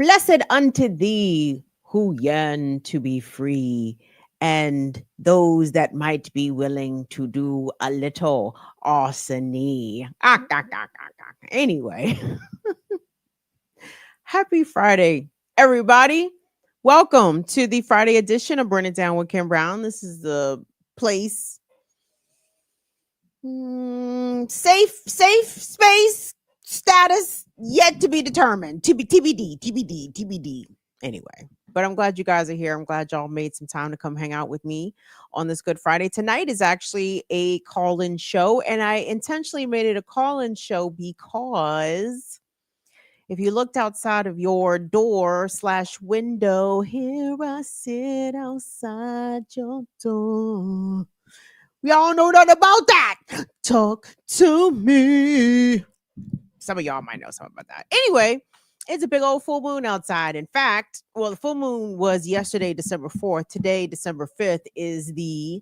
Blessed unto thee who yearn to be free, and those that might be willing to do a little arsony. Anyway, happy Friday, everybody. Welcome to the Friday edition of Burn It Down with Kim Brown. This is the place, safe space, status yet to be determined. TBD. Anyway, but I'm glad you guys are here. I'm glad y'all made some time to come hang out with me on this Good Friday. Tonight is actually a call-in show, and I intentionally made it a call-in show because if you looked outside of your door/window, here I sit outside your door. We all know nothing about that. Talk to me. Some of y'all might know something about that. Anyway, it's a big old full moon outside. In fact, well, the full moon was yesterday, December 4th. Today, December 5th, is the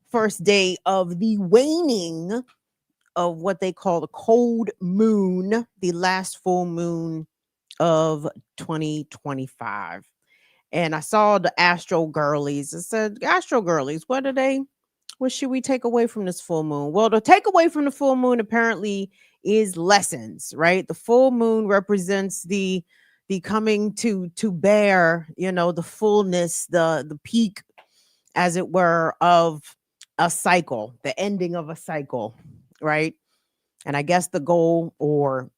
first day of the waning of what they call the cold moon, the last full moon of 2025. And I saw the Astro Girlies. I said, Astro Girlies, what should we take away from this full moon? Well, the takeaway from the full moon apparently is lessons, right? The full moon represents the coming to bear, the fullness, the peak, as it were, of a cycle, the ending of a cycle, right? And I guess the goal or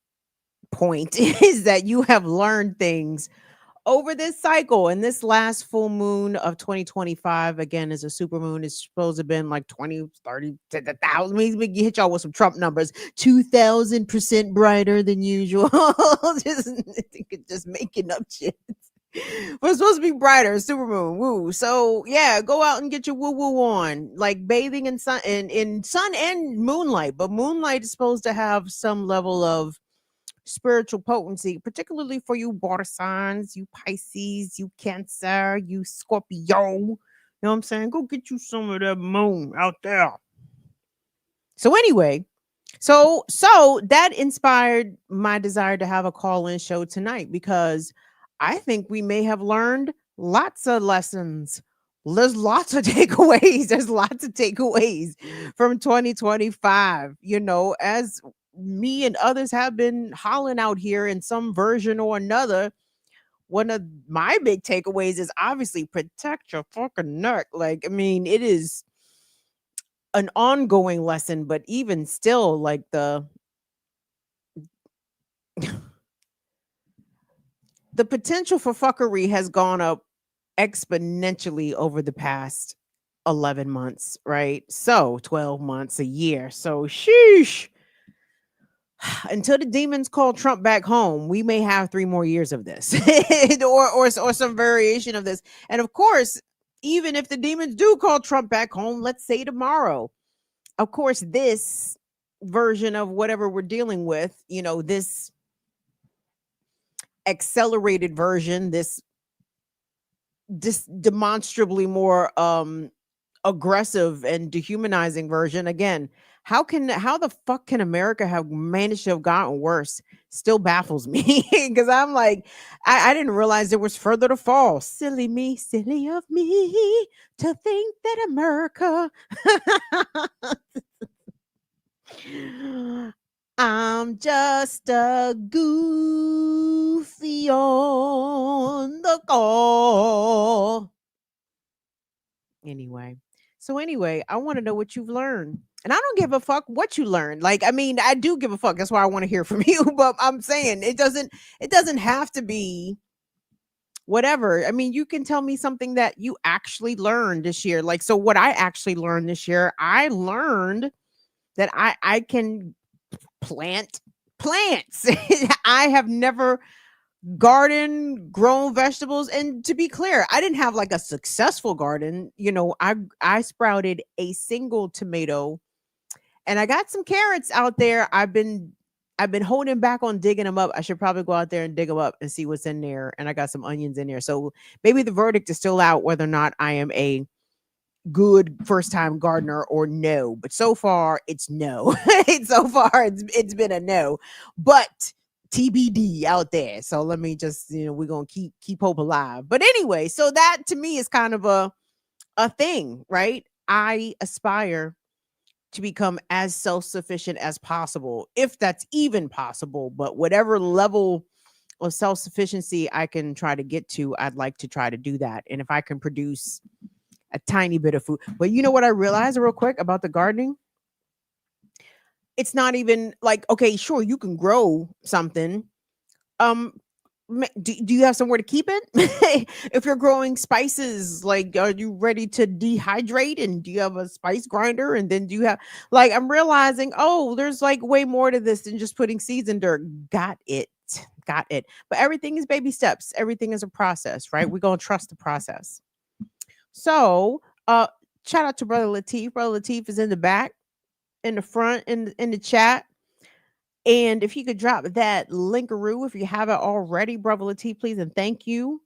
point is that you have learned things over this cycle. And this last full moon of 2025, again, is a super moon. It's supposed to have been like 20, 30, 1,000. We can hit y'all with some Trump numbers. 2,000% brighter than usual. just making up shit. But it's supposed to be brighter, super moon. Woo. So yeah, go out and get your woo woo on. Like bathing in sun and moonlight. But moonlight is supposed to have some level of spiritual potency, particularly for you water signs, you Pisces, you Cancer, you Scorpio. You know what I'm saying? Go get you some of that moon out there. So anyway, so that inspired my desire to have a call-in show tonight, because I think we may have learned lots of lessons. There's lots of takeaways. There's lots of takeaways from 2025, as me and others have been hollering out here in some version or another. One of my big takeaways is obviously protect your fucking neck. Like, I mean, it is an ongoing lesson, but even still, like the potential for fuckery has gone up exponentially over the past 11 months, right? So 12 months, a year. So sheesh. Until the demons call Trump back home, we may have 3 more years of this or some variation of this. And of course, even if the demons do call Trump back home, let's say tomorrow, of course, this version of whatever we're dealing with, this accelerated version, this demonstrably more aggressive and dehumanizing version, again, how the fuck can America have managed to have gotten worse? Still baffles me, because I'm like, I didn't realize there was further to fall. Silly of me to think that America I'm just a goofy on the call. Anyway, I want to know what you've learned. And I don't give a fuck what you learned. Like, I mean, I do give a fuck. That's why I want to hear from you. But I'm saying it doesn't have to be whatever. I mean, you can tell me something that you actually learned this year. Like, so what I actually learned this year, I learned that I can plant plants. I have never grown vegetables, and to be clear, I didn't have like a successful garden. I sprouted a single tomato, and I got some carrots out there. I've been holding back on digging them up. I should probably go out there and dig them up and see what's in there. And I got some onions in there, so maybe the verdict is still out whether or not I am a good first time gardener or no. But so far it's no. It's been a no. But TBD out there. So let me just, we're gonna keep hope alive. But anyway, so that to me is kind of a thing, right? I aspire to become as self-sufficient as possible, if that's even possible. But whatever level of self-sufficiency I can try to get to, I'd like to try to do that. And if I can produce a tiny bit of food. But you know what I realized real quick about the gardening? It's not even like, okay, sure, you can grow something. Do you have somewhere to keep it? If you're growing spices, like, are you ready to dehydrate? And do you have a spice grinder? And then do you have, like, I'm realizing, oh, there's like way more to this than just putting seeds in dirt. Got it. But everything is baby steps. Everything is a process, right? We're going to trust the process. So, shout out to Brother Lateef. Brother Lateef is in the back, in the front, in the chat. And if you could drop that linkaroo, if you have it already, Brother Lateef, please, and thank you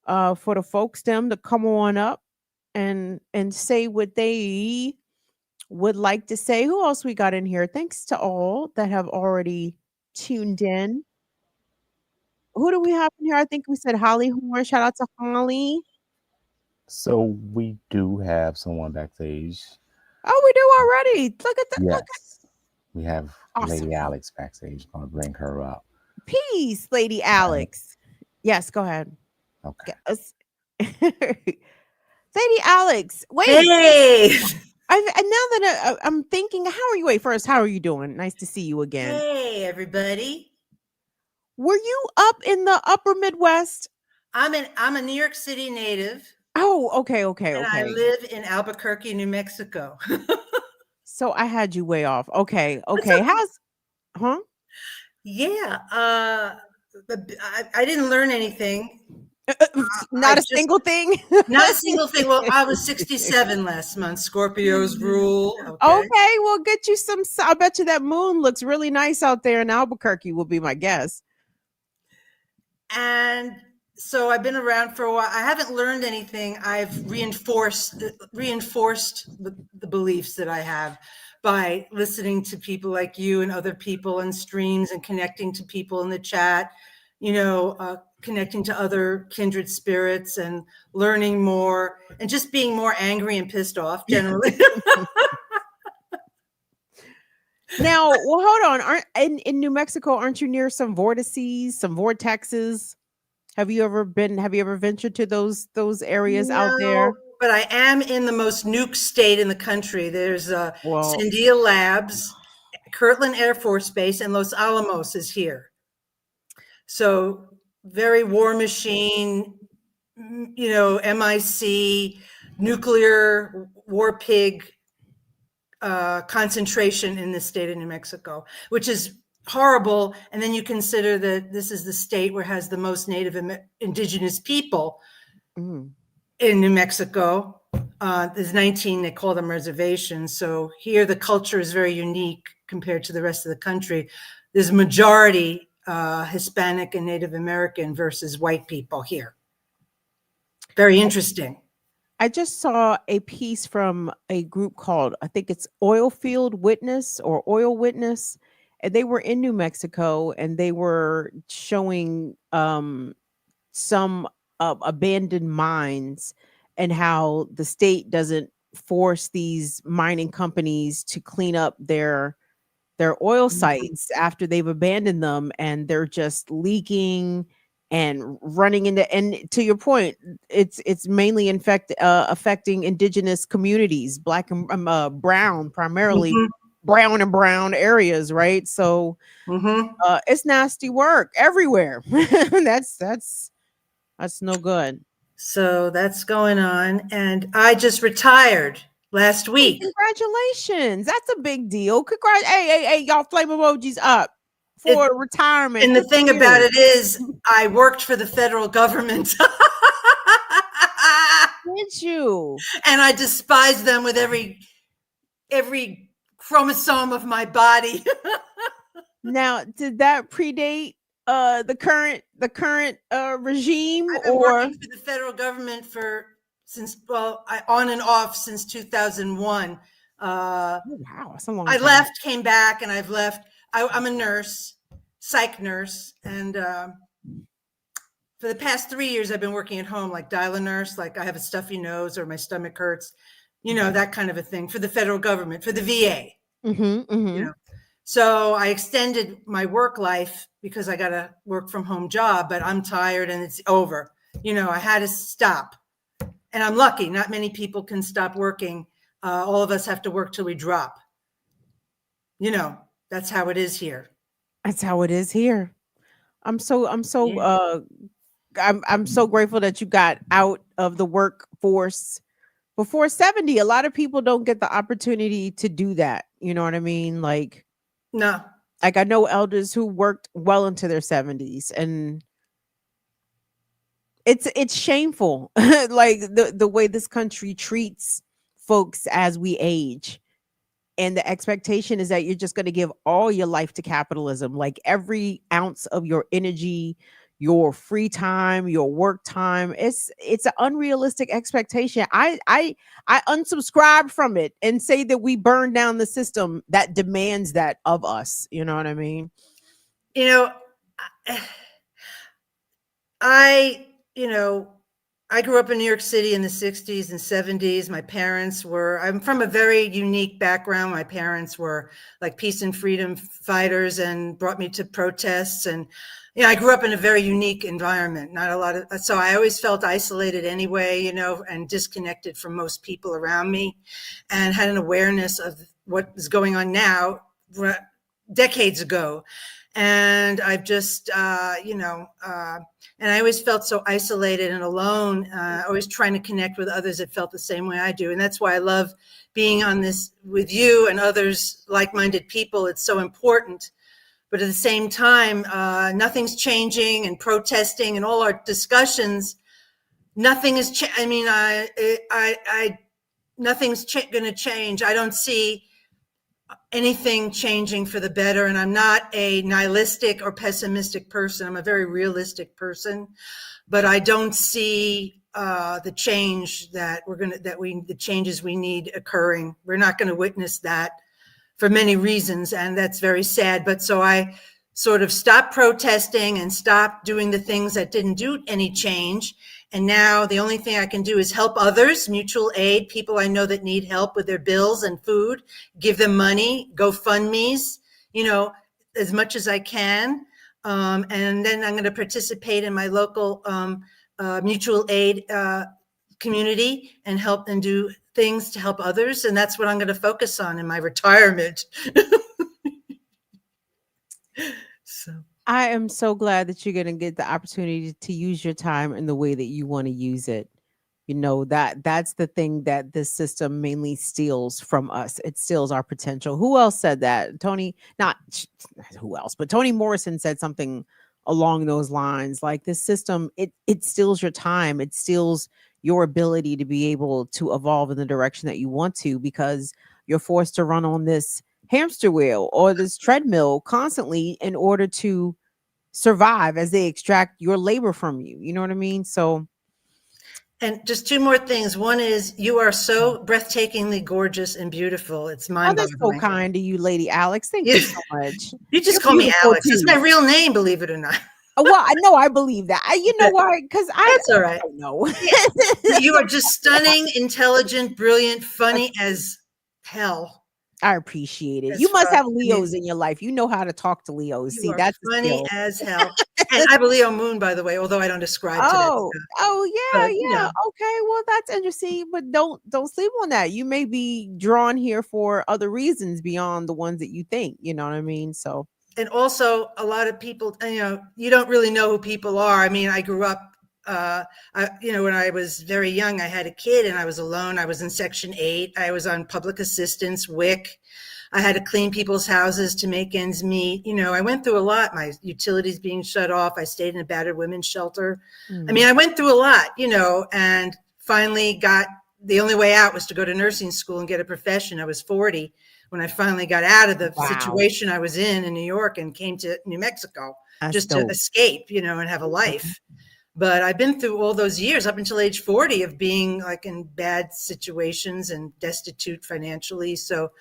for the folks them to come on up and say what they would like to say. Who else we got in here? Thanks to all that have already tuned in. Who do we have in here? I think we said Holly Horn. Shout out to Holly. So we do have someone backstage. Oh, we do already. Look at that. Yes. Look at We have awesome. Lady Alex backstage. Gonna bring her up. Peace, Lady Alex. Yes, go ahead. Okay. Lady Alex, wait. Hey. Now that I'm thinking, how are you? Wait, first, how are you doing? Nice to see you again. Hey, everybody. Were you up in the upper Midwest? I'm a New York City native. Oh, okay. And I live in Albuquerque, New Mexico. So I had you way off. Okay. How's, huh? Yeah. I didn't learn anything. Not a single thing. Not a single thing. Well, I was 67 last month. Scorpios rule. Okay, well, get you some. I bet you that moon looks really nice out there in Albuquerque. Will be my guess. And so I've been around for a while. I haven't learned anything. I've reinforced the beliefs that I have by listening to people like you and other people and streams and connecting to people in the chat, connecting to other kindred spirits and learning more and just being more angry and pissed off generally. Now, well, hold on. In New Mexico, aren't you near some vortices, some vortexes? Have you ever ventured to those areas out there? But I am in the most nuke state in the country. There's Sandia Labs, Kirtland Air Force Base, and Los Alamos is here. So very war machine, MIC, nuclear war pig concentration in the state of New Mexico, which is horrible. And then you consider that this is the state where has the most native indigenous people in New Mexico. There's 19, they call them reservations. So here the culture is very unique compared to the rest of the country. There's a majority Hispanic and Native American versus white people here. Very interesting. I just saw a piece from a group called, I think it's Oilfield Witness or Oil Witness. And they were in New Mexico and they were showing some abandoned mines and how the state doesn't force these mining companies to clean up their oil sites after they've abandoned them, and they're just leaking and running into, and to your point, it's mainly affecting indigenous communities, Black and brown, primarily brown and brown areas, right? So it's nasty work everywhere. that's no good. So that's going on, and I just retired last week. Congratulations. That's a big deal. Hey, y'all, flame emojis up for retirement. And the thing about it is I worked for the federal government. Did you? And I despise them with every chromosome of my body. Now, did that predate the current regime? I've been working for the federal government on and off since 2001. Wow, that's a long I time. left, came back, and I've left. I'm a nurse, psych nurse. And for the past 3 years, I've been working at home, like dial-a-nurse, like I have a stuffy nose or my stomach hurts, that kind of a thing, for the federal government, for the VA. So I extended my work life because I got a work from home job, but I'm tired and it's over. I had to stop. And I'm lucky. Not many people can stop working. All of us have to work till we drop. That's how it is here. That's how it is here. I'm so grateful that you got out of the workforce before 70. A lot of people don't get the opportunity to do that. You know what I mean? Like, no. Like I know elders who worked well into their 70s, and it's shameful like the way this country treats folks as we age. And the expectation is that you're just going to give all your life to capitalism, like every ounce of your energy, your free time, your work time. It's an unrealistic expectation. I unsubscribe from it and say that we burn down the system that demands that of us. You know what I mean? I grew up in New York City in the 60s and 70s. I'm from a very unique background. My parents were like peace and freedom fighters and brought me to protests. And, I grew up in a very unique environment, so I always felt isolated anyway, and disconnected from most people around me, and had an awareness of what is going on now decades ago. And I've just, and I always felt so isolated and alone, always trying to connect with others that felt the same way I do. And that's why I love being on this with you and others, like-minded people. It's so important. But at the same time, nothing's changing, and protesting and all our discussions, nothing is, nothing's going to change. I don't see anything changing for the better. And I'm not a nihilistic or pessimistic person. I'm a very realistic person, but I don't see the change the changes we need occurring. We're not going to witness that for many reasons. And that's very sad. But so I sort of stopped protesting and stopped doing the things that didn't do any change. And now the only thing I can do is help others, mutual aid, people I know that need help with their bills and food, give them money, GoFundMes, as much as I can. And then I'm going to participate in my local mutual aid community and help and do things to help others. And that's what I'm going to focus on in my retirement. So I am so glad that you're going to get the opportunity to use your time in the way that you want to use it. That's the thing that this system mainly steals from us. It steals our potential. Who else said that? Not who else, but Toni Morrison said something along those lines. Like, this system, it steals your time. It steals your ability to be able to evolve in the direction that you want to, because you're forced to run on this hamster wheel or this treadmill constantly in order to survive as they extract your labor from you. You know what I mean? So, and just two more things. One is, you are so breathtakingly gorgeous and beautiful. It's mind-boggling. That's so kind to you, Lady Alex. Thank you so much. You just call me Alex. It's my real name, believe it or not. Well, I know, I believe that. You know why? Because that's all right. I don't know. You are just stunning, intelligent, brilliant, funny as hell. I appreciate it. You must have Leos in your life. You know how to talk to Leos. See, that's funny as hell. And I have a Leo moon, by the way, although I don't ascribe to that. Yeah. Okay, well, that's interesting, but don't sleep on that. You may be drawn here for other reasons beyond the ones that you think. You know what I mean? So, and also, a lot of people, you don't really know who people are. I mean, I grew up. When I was very young, I had a kid and I was alone. I was in Section 8. I was on public assistance, WIC. I had to clean people's houses to make ends meet. I went through a lot. My utilities being shut off. I stayed in a battered women's shelter. I mean, I went through a lot, and finally the only way out was to go to nursing school and get a profession. I was 40 when I finally got out of the situation I was in New York and came to New Mexico to escape, and have a life. But I've been through all those years up until age 40 of being like in bad situations and destitute financially. So,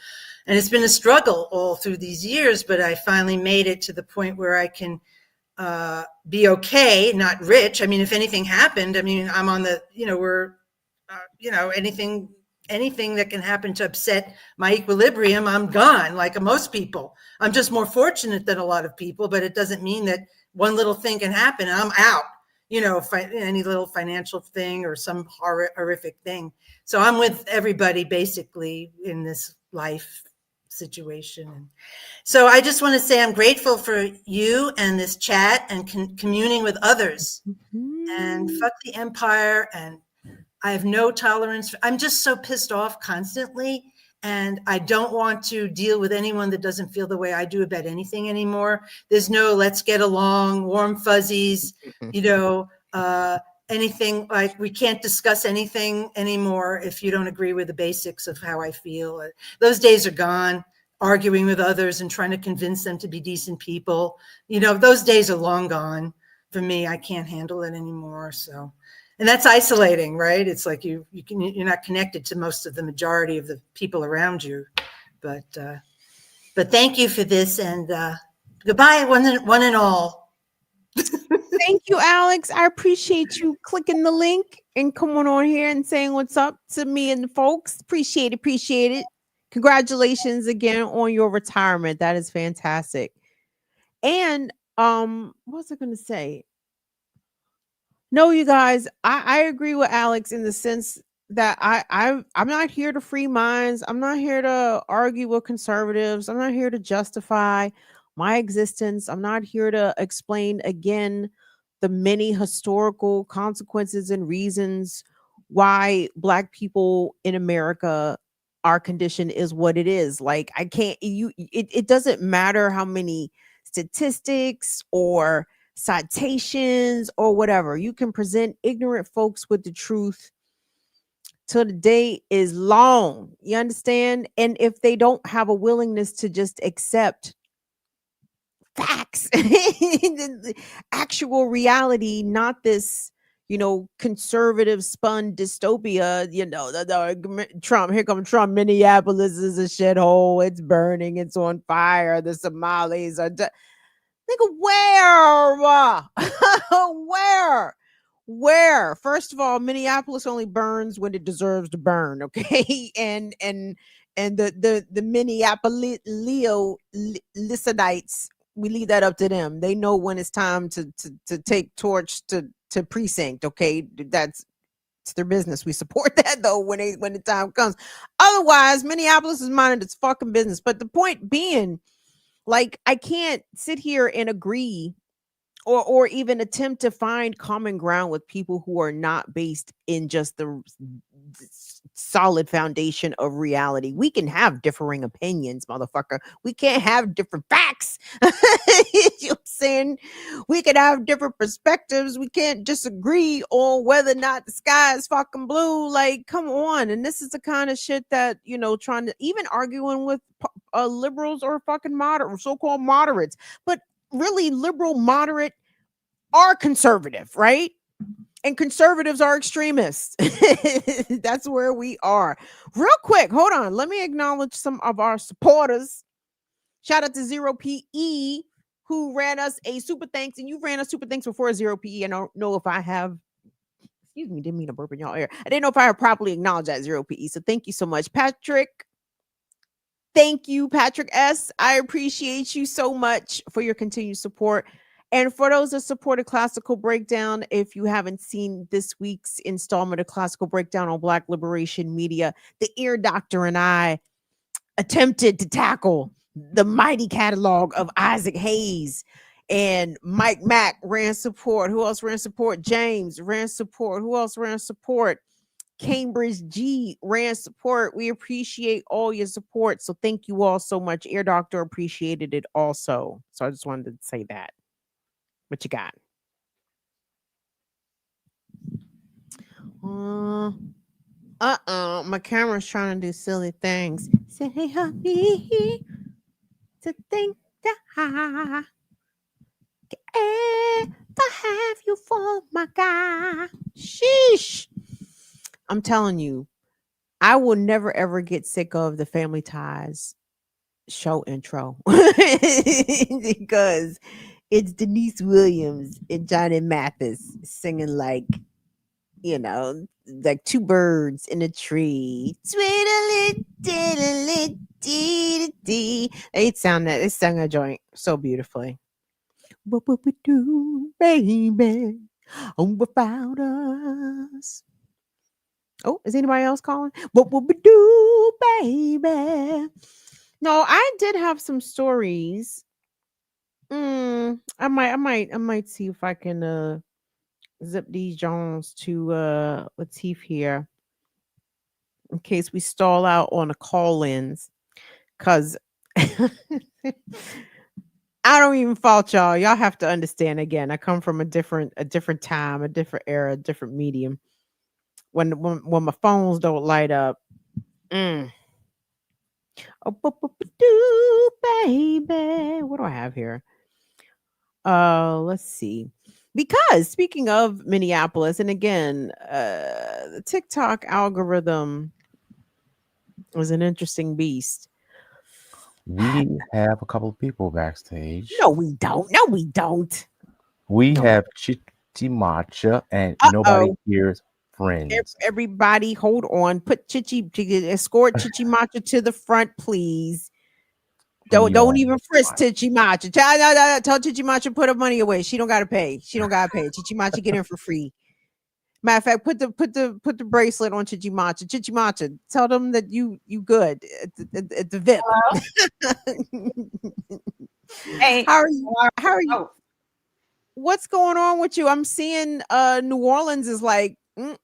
and it's been a struggle all through these years, but I finally made it to the point where I can be okay, not rich. I mean, if anything happened, I mean, I'm on the, anything that can happen to upset my equilibrium, I'm gone, like most people. I'm just more fortunate than a lot of people, but it doesn't mean that one little thing can happen and I'm out, any little financial thing or some horrific thing. So I'm with everybody basically in this life situation. So I just want to say I'm grateful for you and this chat and communing with others. And fuck the empire, and I have no tolerance. I'm just so pissed off constantly, and I don't want to deal with anyone that doesn't feel the way I do about anything anymore. There's no let's get along, warm fuzzies, anything like we can't discuss anything anymore if you don't agree with the basics of how I feel. Those days are gone. Arguing with others and trying to convince them to be decent people. Those days are long gone for me. I can't handle it anymore. So, and that's isolating, right? It's like you're not connected to most of the majority of the people around you. But thank you for this, and goodbye, one and all. Thank you, Alex. I appreciate you clicking the link and coming on here and saying what's up to me and the folks. Appreciate it. Congratulations again on your retirement. That is fantastic. And what was I going to say? No, you guys, I agree with Alex in the sense that I'm not here to free minds. I'm not here to argue with conservatives. I'm not here to justify my existence. I'm not here to explain again the many historical consequences and reasons why Black people in America, our condition is what it is. Like I can't it doesn't matter how many statistics or citations or whatever. You can present ignorant folks with the truth till the day is long. You understand? And if they don't have a willingness to just accept facts, the actual reality, not this, conservative spun dystopia, Trump, here comes Trump, Minneapolis is a shithole, it's burning, it's on fire, the Somalis are nigga, where? First of all, Minneapolis only burns when it deserves to burn, okay? And the Minneapolisites, we leave that up to them. They know when it's time to take torch to precinct, okay? It's their business. We support that though when the time comes. Otherwise, Minneapolis is minding its fucking business. But the point being, like, I can't sit here and agree or even attempt to find common ground with people who are not based in just the solid foundation of reality. We can have differing opinions, motherfucker. We can't have different facts. You know what I'm saying? We can have different perspectives. We can't disagree on whether or not the sky is fucking blue. Like, come on. And this is the kind of shit that, trying to even arguing with liberals or fucking moderate, so-called moderates. But really, liberal, moderate are conservative, right? And conservatives are extremists. That's where we are. Real quick, hold on. Let me acknowledge some of our supporters. Shout out to Zero PE, who ran us a super thanks. And you ran us super thanks before Zero PE. I don't know if I have, excuse me, didn't mean to burp in y'all ear. I didn't know if I have properly acknowledged that Zero PE. So thank you so much, Patrick. Thank you, Patrick S. I appreciate you so much for your continued support. And for those that supported Classical Breakdown, if you haven't seen this week's installment of Classical Breakdown on Black Liberation Media, the Ear Doctor and I attempted to tackle the mighty catalog of Isaac Hayes, and Mike Mack ran support. Who else ran support? James ran support. Who else ran support? Cambridge G ran support. We appreciate all your support. So thank you all so much. Ear Doctor appreciated it also. So I just wanted to say that. What you got? My camera's trying to do silly things. Say honey to think that to have you for my guy. Sheesh. I'm telling you, I will never ever get sick of the Family Ties show intro because it's Denise Williams and Johnny Mathis singing like, like two birds in a tree. Twiddly diddly dee dee. They sang a joint so beautifully. What would we do, baby, without us? Oh, is anybody else calling? What would we do, baby? No, I did have some stories. I might see if I can zip these Jones to Latif here in case we stall out on the call-ins. Cause I don't even fault y'all. Y'all have to understand again. I come from a different time, a different era, a different medium. When my phones don't light up. Oh, baby. What do I have here? Let's see. Because speaking of Minneapolis, and again, the TikTok algorithm was an interesting beast. We have a couple of people backstage. No, we don't. No, we don't. We No. have Chichi Matcha, and nobody hears friends. Everybody, hold on. Put escort Chichi Matcha to the front, please. Don't even frisk Chichi Matcha. Tell Chichi Matcha put her money away. She don't gotta pay. Chichi Matcha get in for free. Matter of fact, put the bracelet on Chichi Matcha. Chichi Matcha, tell them that you good at the VIP. Hey, how are you? How are you? Oh. What's going on with you? I'm seeing New Orleans is like, New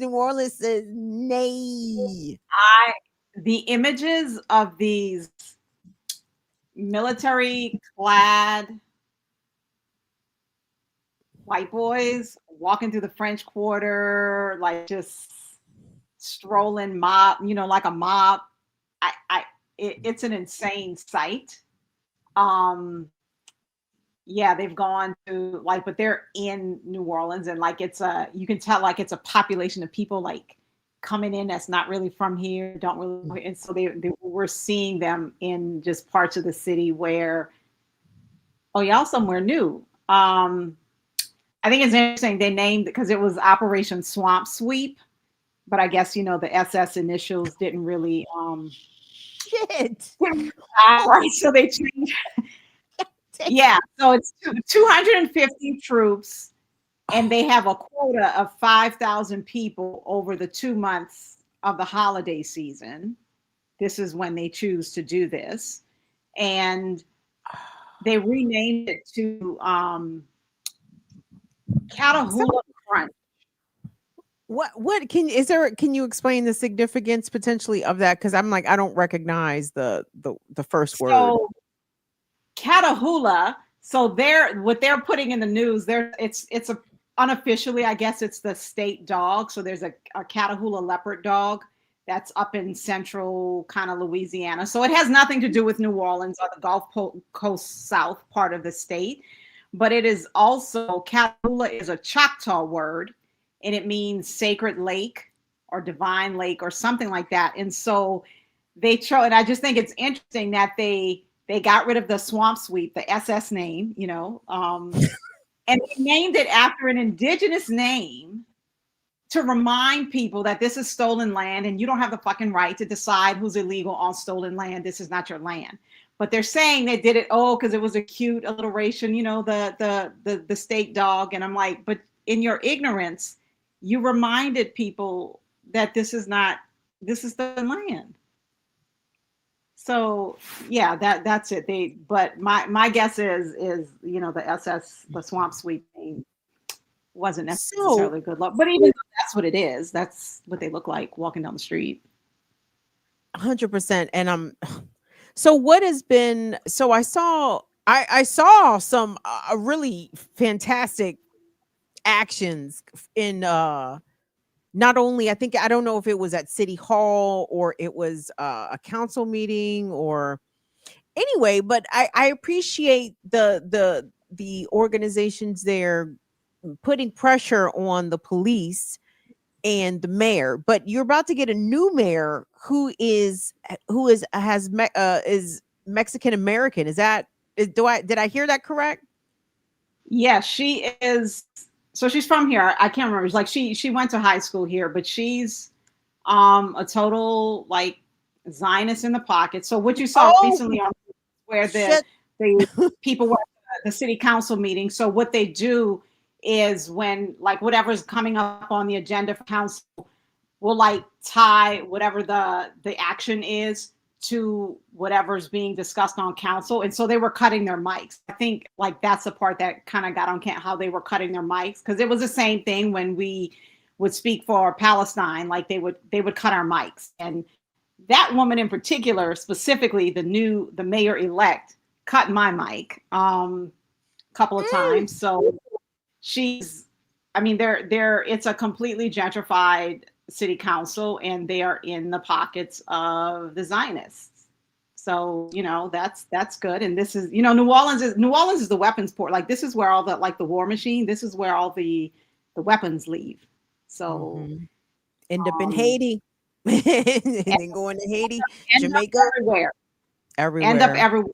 Orleans says nay. The images of these military clad white boys walking through the French Quarter, like just strolling mob, like a mob. It's an insane sight. Yeah, they've gone to but they're in New Orleans, and you can tell like it's a population of people like coming in that's not really from here, don't really, and so we're seeing them in just parts of the city where, y'all somewhere new. I think it's interesting they named, because it was Operation Swamp Sweep, but I guess the SS initials didn't really shit. Right, so they changed. Yeah, so it's 250 troops, and they have a quota of 5,000 people over the 2 months of the holiday season. This is when they choose to do this. And they renamed it to Catahoula Crunch. What can you explain the significance potentially of that? Because I'm like, I don't recognize the first word. So Catahoula, so what they're putting in the news, it's a unofficially, I guess it's the state dog. So there's a Catahoula leopard dog that's up in central kind of Louisiana. So it has nothing to do with New Orleans or the Gulf Coast South part of the state. But it is also, Catahoula is a Choctaw word, and it means sacred lake or divine lake or something like that. And so and I just think it's interesting that they got rid of the Swamp Sweep, the SS name, and they named it after an indigenous name to remind people that this is stolen land and you don't have the fucking right to decide who's illegal on stolen land. This is not your land. But they're saying they did it, because it was a cute alliteration, the state dog. And I'm like, but in your ignorance, you reminded people that this is the land. So yeah, that's it. But my guess is the SS, the Swamp Sweep thing wasn't necessarily good luck. But even though that's what it is, that's what they look like walking down the street. 100%. And so what has been? So I saw some really fantastic actions in not only, I don't know if it was at City Hall or it was a council meeting or anyway, but I appreciate the the organizations there putting pressure on the police and the mayor, but you're about to get a new mayor who is Mexican American. Did I hear that correct? Yeah, she is. So she's from here. I can't remember. It's like she went to high school here, but she's a total like Zionist in the pocket. So what you saw recently on where the people were at the city council meeting. So what they do is when like whatever's coming up on the agenda for council will like tie whatever the action is to whatever's being discussed on council. And so they were cutting their mics. I think like that's the part that kind of got on how they were cutting their mics, because it was the same thing when we would speak for Palestine, like they would cut our mics. And that woman in particular, specifically the mayor-elect, cut my mic a couple of times. So it's a completely gentrified city council, and they are in the pockets of the Zionists. So, that's good. And this is, New Orleans is the weapons port. Like this is where all the war machine, this is where all the weapons leave. So end up in Haiti. And then going to Haiti, Jamaica, everywhere. End up everywhere.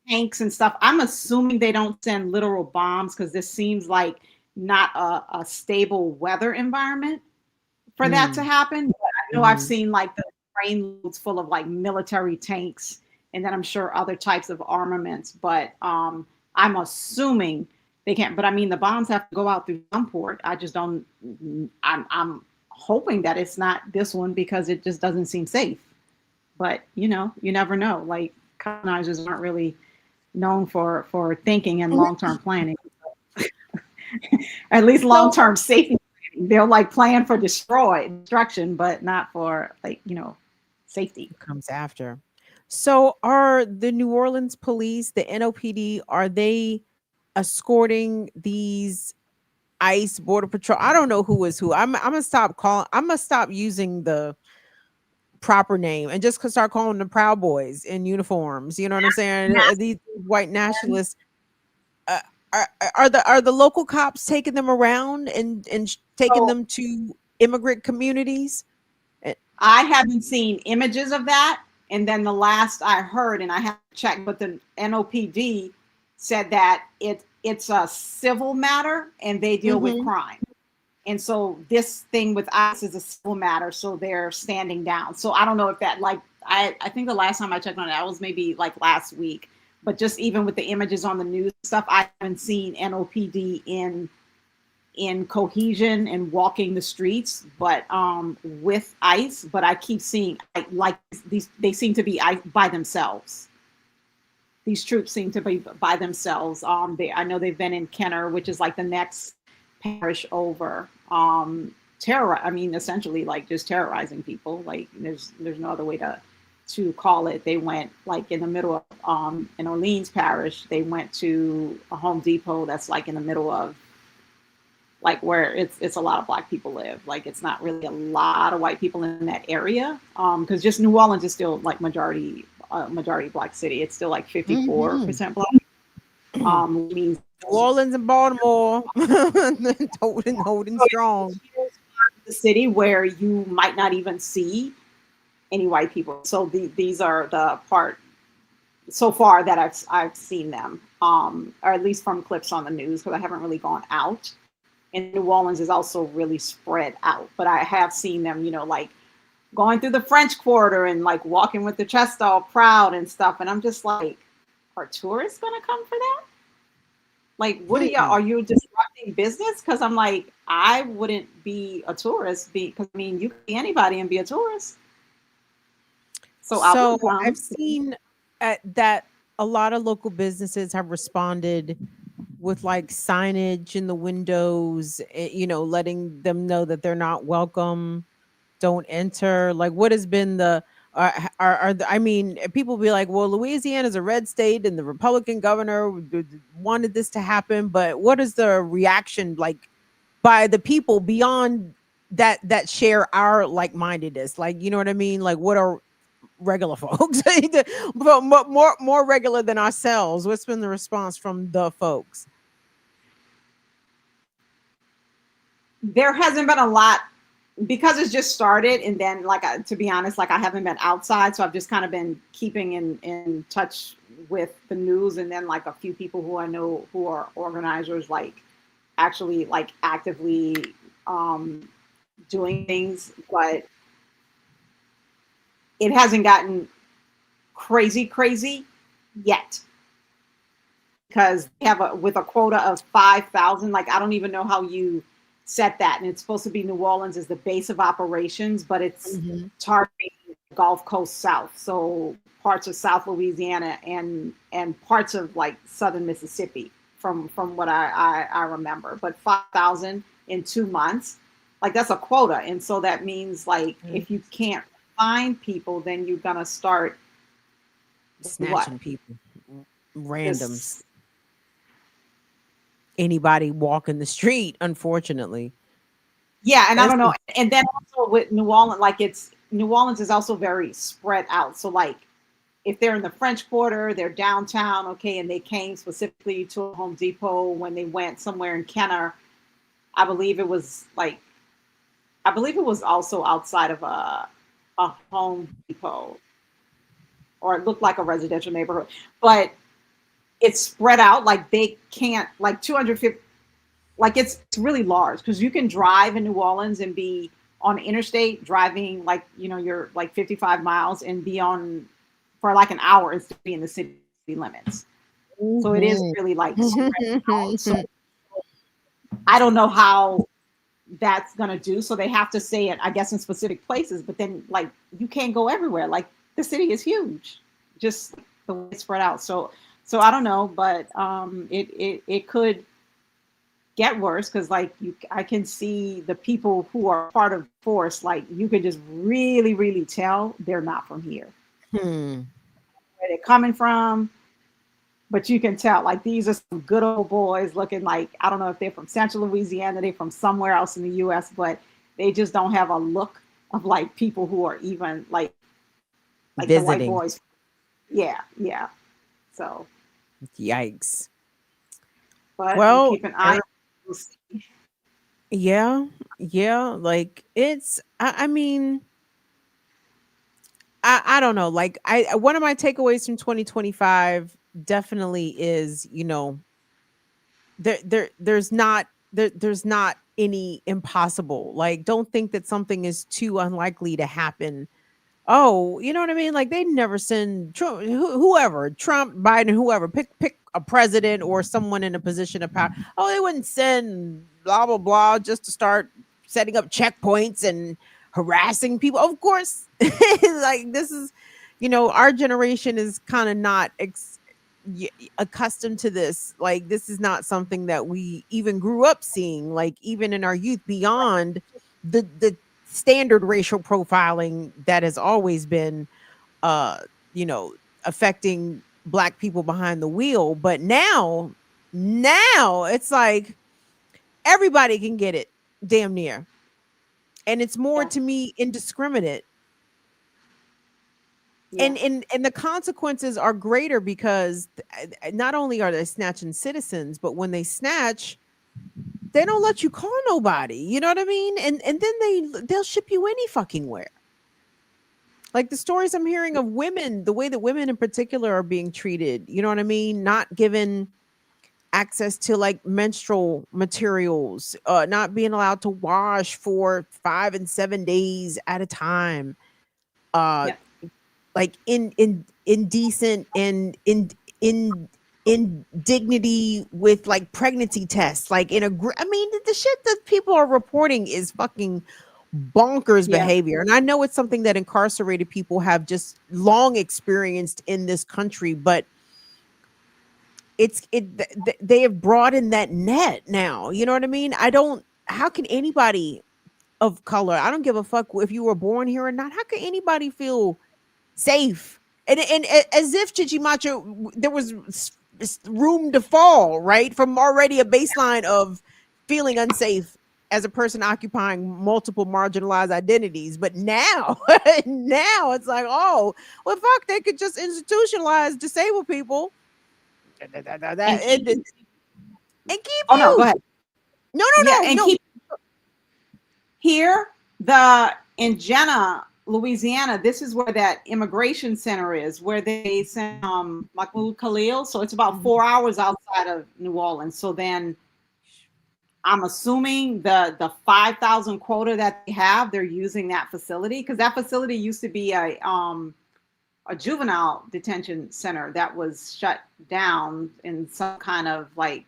Tanks and stuff. I'm assuming they don't send literal bombs, because this seems like not a stable weather environment for that to happen. But I know I've seen like the train loads full of like military tanks, and then I'm sure other types of armaments. But I'm assuming they can't. But I mean, the bombs have to go out through some port. I just don't. I'm hoping that it's not this one, because it just doesn't seem safe. But you never know. Like colonizers aren't really known for thinking and long-term planning. At least long-term safety. They'll like plan for destruction, but not for safety. It comes after. So are the New Orleans police, the NOPD, are they escorting these ICE, Border Patrol? I don't know who is who. I'm gonna stop using the proper name and just start calling them Proud Boys in uniforms. You know what I'm saying? These white nationalists. Are the local cops taking them around and taking them to immigrant communities? I haven't seen images of that. And then the last I heard, and I have to check, but the NOPD said that it's a civil matter and they deal with crime. And so this thing with ICE is a civil matter, so they're standing down. So I don't know if that, like, I think the last time I checked on it, that was maybe like last week. But just even with the images on the news stuff, I haven't seen NOPD in cohesion and walking the streets, but with ICE. But I keep seeing like these, they seem to be by themselves. These troops seem to be by themselves. I know they've been in Kenner, which is like the next parish over. Essentially like just terrorizing people. Like there's no other way to call it. They went like in the middle of in Orleans Parish. They went to a Home Depot that's like in the middle of like where it's a lot of Black people live. Like it's not really a lot of white people in that area, because just New Orleans is still like majority Black city. It's still like 54% Black. Means New Orleans and Baltimore holding strong. The city where you might not even see any white people. So these are the part so far that I've seen them, or at least from clips on the news, because I haven't really gone out. And New Orleans is also really spread out, but I have seen them, like going through the French Quarter and like walking with the chest all proud and stuff. And I'm just like, are tourists gonna come for that? Like, what are you disrupting business? Because I'm like, I wouldn't be a tourist because you can be anybody and be a tourist. So I've seen that a lot of local businesses have responded with like signage in the windows, letting them know that they're not welcome, don't enter. Like, what has been people be like, well, Louisiana's a red state and the Republican governor wanted this to happen, but what is the reaction like by the people beyond that share our like-mindedness? Like, you know what I mean? Like, what are regular folks, more regular than ourselves. What's been the response from the folks? There hasn't been a lot because it's just started, and then to be honest, like I haven't been outside, so I've just kind of been keeping in touch with the news, and then like a few people who I know who are organizers, like actually like actively doing things, but it hasn't gotten crazy yet, because they have with a quota of 5,000. Like I don't even know how you set that, and it's supposed to be New Orleans as the base of operations, but it's targeting Gulf Coast South, so parts of South Louisiana and parts of like southern Mississippi, from what I remember. But 5,000 in 2 months, like that's a quota, and so that means like if you can't find people, then you're gonna start snatching people, randoms. Anybody walking the street, unfortunately. Yeah, and I don't know. And then also with New Orleans, like New Orleans is also very spread out. So like if they're in the French Quarter, they're downtown, okay, and they came specifically to a Home Depot when they went somewhere in Kenner. I believe it was also outside of a Home Depot, or it looked like a residential neighborhood, but it's spread out. Like they can't, like 250, like it's really large, because you can drive in New Orleans and be on the interstate driving, like, you know, you're like 55 miles and be on for like an hour and still be in the city limits. So it is really like spread out. So I don't know how that's gonna do. So they have to say it, I guess, in specific places, but then like you can't go everywhere. Like the city is huge, just the way it's spread out. So I don't know, but it could get worse, because like I can see the people who are part of the force, like you can just really tell they're not from here. Where they're coming from, but you can tell like these are some good old boys looking like, I don't know if they're from Central Louisiana, they're from somewhere else in the US, but they just don't have a look of like people who are even like visiting. The white boys. Yeah. So yikes. But well, keep an eye on. Yeah, like it's I mean, I don't know, like one of my takeaways from 2025 definitely is, you know, there's not any impossible. Like don't think that something is too unlikely to happen. Oh, you know what I mean? Like they never send Trump, whoever, Trump, Biden, whoever, pick a president or someone in a position of power. Oh, they wouldn't send blah, blah, blah just to start setting up checkpoints and harassing people. Of course, like this is, you know, our generation is kind of not accustomed to this. Like this is not something that we even grew up seeing, like even in our youth, beyond the standard racial profiling that has always been you know, affecting Black people behind the wheel. But now it's like everybody can get it, damn near, and it's more to me indiscriminate. And the consequences are greater, because not only are they snatching citizens, but when they snatch, they don't let you call nobody. You know what I mean? And then they'll ship you any fucking where. Like the stories I'm hearing of women, the way that women in particular are being treated, you know what I mean? Not given access to like menstrual materials, not being allowed to wash for 5 and 7 days at a time. Like indecent and indignity with like pregnancy tests, like I mean, the shit that people are reporting is fucking bonkers behavior. And I know it's something that incarcerated people have just long experienced in this country, but they have broadened that net now. You know what I mean? How can anybody of color, I don't give a fuck if you were born here or not, how can anybody feel safe? And as if Chichimacho, there was room to fall, right? From already a baseline of feeling unsafe as a person occupying multiple marginalized identities. But now, now it's like, oh, well, fuck, they could just institutionalize disabled people and keep Oh no, you. go ahead. No, And keep here in Jenna, Louisiana. This is where that immigration center is, where they send Mahmoud Khalil. So it's about 4 hours outside of New Orleans. So then I'm assuming the 5,000 quota that they have, they're using that facility, because that facility used to be a juvenile detention center that was shut down in some kind of like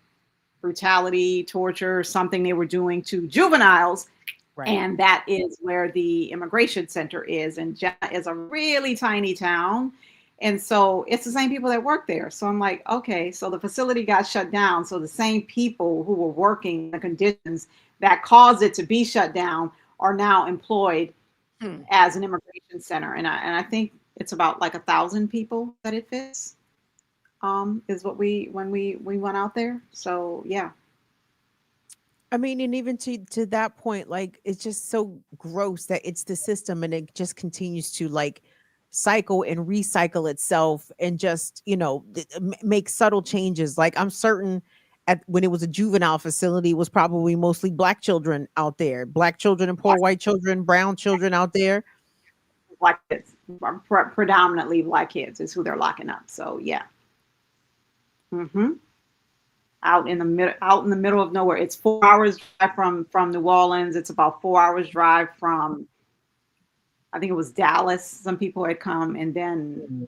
brutality, torture, something they were doing to juveniles. Right. And that is where the immigration center is. And Jenna is a really tiny town. And so it's the same people that work there. So I'm like, okay, so the facility got shut down. So the same people who were working the conditions that caused it to be shut down are now employed as an immigration center. And I think it's about like 1,000 people that it fits, is what when we went out there. So yeah. I mean, and even to that point, like, it's just so gross that it's the system and it just continues to like cycle and recycle itself and just, you know, make subtle changes. Like, I'm certain when it was a juvenile facility, it was probably mostly black children out there, black children and poor white children, brown children out there. Black kids, predominantly black kids is who they're locking up. So yeah. Out in the middle of nowhere. It's 4 hours drive from New Orleans. It's about 4 hours drive from, I think it was Dallas. Some people had come, and then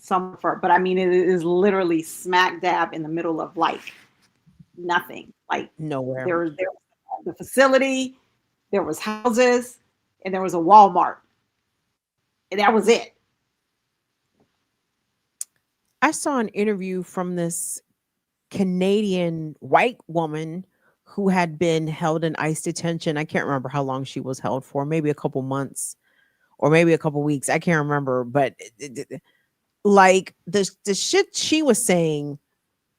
but I mean, it is literally smack dab in the middle of like nothing, like nowhere. There was the facility, there was houses, and there was a Walmart, and that was it. I saw an interview from this Canadian white woman who had been held in ICE detention. I can't remember how long she was held for, maybe a couple months or maybe a couple weeks. I can't remember, but like the shit she was saying,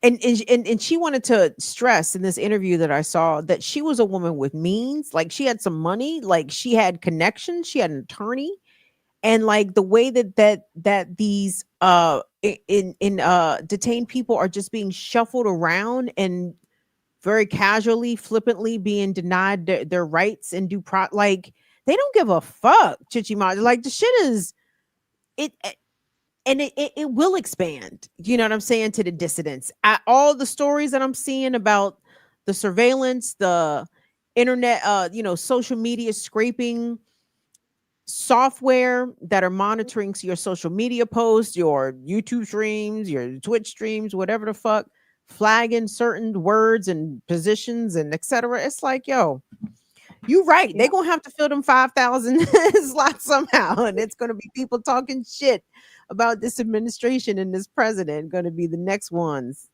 and she wanted to stress in this interview that I saw that she was a woman with means, like she had some money, like she had connections, she had an attorney, and like the way that these detained people are just being shuffled around and very casually, flippantly being denied their rights and like they don't give a fuck, Chichimaj. Like the shit is it will expand. You know what I'm saying, to the dissidents. All the stories that I'm seeing about the surveillance, the internet, social media scraping software that are monitoring your social media posts, your YouTube streams, your Twitch streams, whatever the fuck, flagging certain words and positions and etc. It's like, yo, you right. Yeah. They're gonna have to fill them 5,000 slots somehow, and it's gonna be people talking shit about this administration and this president going to be the next ones.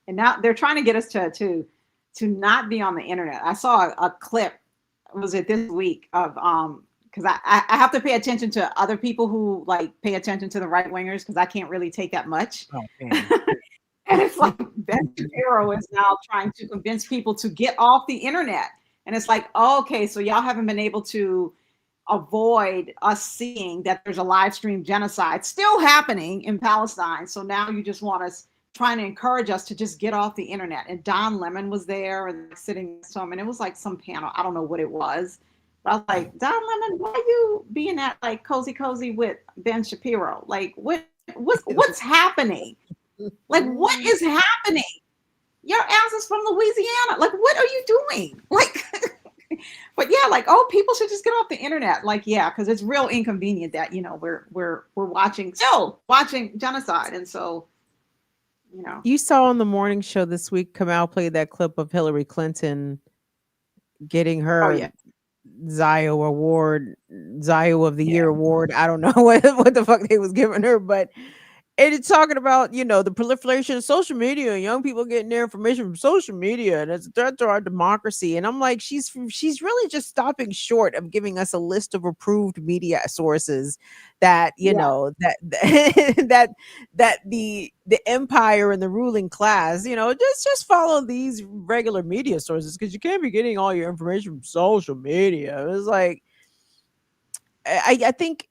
And now they're trying to get us to not be on the internet. I saw a clip. Was it this week of because I have to pay attention to other people who like pay attention to the right wingers, because I can't really take that much. Oh, and it's like Ben Shapiro is now trying to convince people to get off the internet. And it's like, oh, okay, so y'all haven't been able to avoid us seeing that there's a live stream genocide still happening in Palestine. So now you just want us trying to encourage us to just get off the internet. And Don Lemon was there and sitting next to him, and it was like some panel. I don't know what it was. But I was like, Don Lemon, why are you being that like cozy with Ben Shapiro? Like what's happening? Like what is happening? Your ass is from Louisiana. Like what are you doing? Like but yeah, like, oh, people should just get off the internet. Like, yeah, because it's real inconvenient that, you know, we're still watching genocide. And so, you know. You saw on the morning show this week, Kamal played that clip of Hillary Clinton getting her Zio of the Year award. I don't know what the fuck they was giving her, but And it's talking about, the proliferation of social media and young people getting their information from social media, and it's a threat to our democracy. And I'm like, she's really just stopping short of giving us a list of approved media sources that, that the empire and the ruling class, just follow these regular media sources, because you can't be getting all your information from social media. It's like, I think,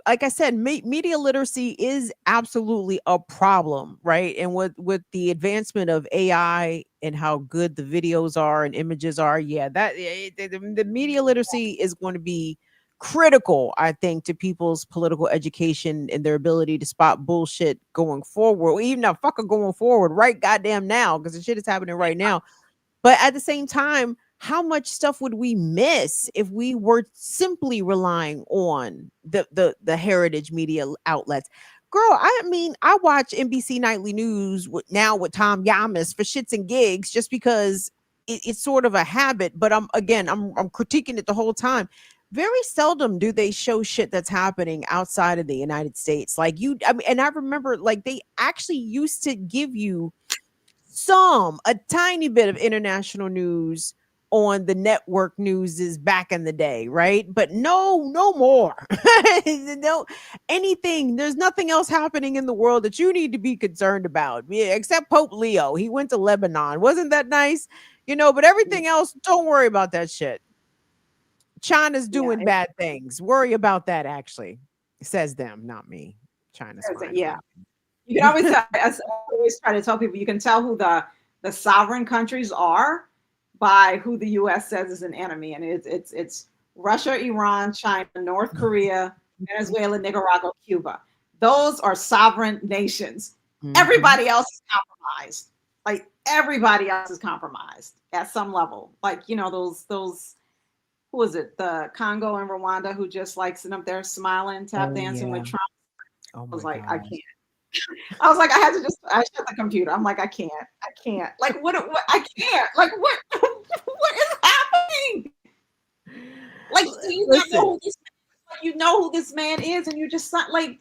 like I said, media literacy is absolutely a problem, right? And with the advancement of AI and how good the videos are and images are, the media literacy is going to be critical, I think, to people's political education and their ability to spot bullshit going forward, or even not fucking going forward right goddamn now, because the shit is happening right now. But at the same time, how much stuff would we miss if we were simply relying on the heritage media outlets? Girl, I mean, I watch NBC Nightly News now with Tom Yamas for shits and gigs, just because it's sort of a habit. But I'm critiquing it the whole time. Very seldom do they show shit that's happening outside of the United States. And I remember, like, they actually used to give you a tiny bit of international news on the network news is back in the day, right? But no more. No anything. There's nothing else happening in the world that you need to be concerned about. Yeah, except Pope Leo. He went to Lebanon. Wasn't that nice? But everything else, don't worry about that shit. China's doing bad things. Worry about that, actually. Says them, not me. China's fine. Yeah. You can always I always try to tell people, you can tell who the sovereign countries are by who the U.S. says is an enemy, and it's Russia, Iran, China, North Korea, Venezuela, Nicaragua, Cuba. Those are sovereign nations. Mm-hmm. Everybody else is compromised. Like, everybody else is compromised at some level. Like, those who is it? The Congo and Rwanda, who just like sitting up there smiling, tap dancing with Trump. I was like, I can't. I was like, I shut the computer. I'm like, I can't. Like, what I can't. Like, what is happening? Like, you know who this man is, and you just like,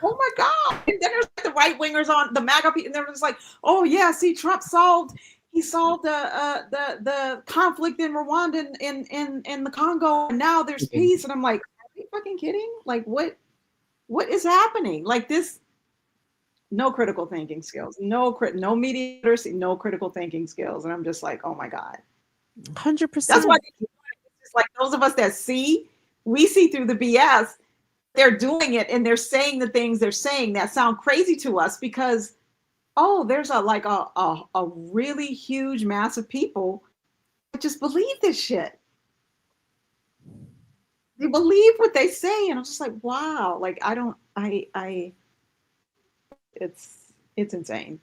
oh my God. And then there's the right wingers on the MAGA people, and they're just like, oh yeah, see, Trump solved the conflict in Rwanda and in the Congo, and now there's peace. And I'm like, are you fucking kidding? Like, what is happening? Like, this, no critical thinking skills, no media literacy, no critical thinking skills. And I'm just like, oh my God. 100%. That's why it's like, those of us that we see through the BS, they're doing it and they're saying the things they're saying that sound crazy to us, because, there's a really huge mass of people that just believe this shit. They believe what they say, and I'm just like, wow. Like, it's insane.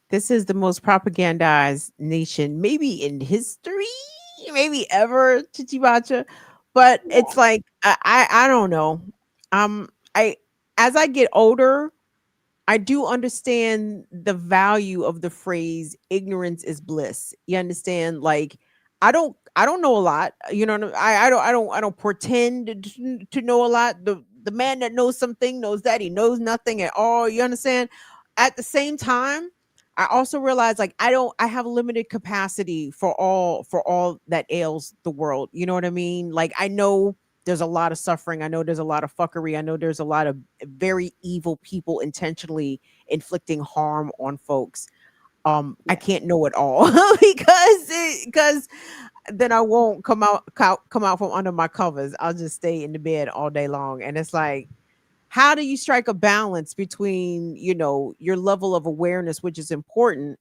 This is the most propagandized nation, maybe in history, maybe ever, Chichibacha. But it's like, I don't know. As I get older, I do understand the value of the phrase "ignorance is bliss." You understand? Like, I don't know a lot. I don't pretend to know a lot. The man that knows something knows that he knows nothing at all. You understand? At the same time, I also realize, like, I have limited capacity for all that ails the world. You know what I mean? Like, I know there's a lot of suffering. I know there's a lot of fuckery. I know there's a lot of very evil people intentionally inflicting harm on folks. I can't know it all because then I won't come out from under my covers. I'll just stay in the bed all day long. And it's like, how do you strike a balance between, your level of awareness, which is important,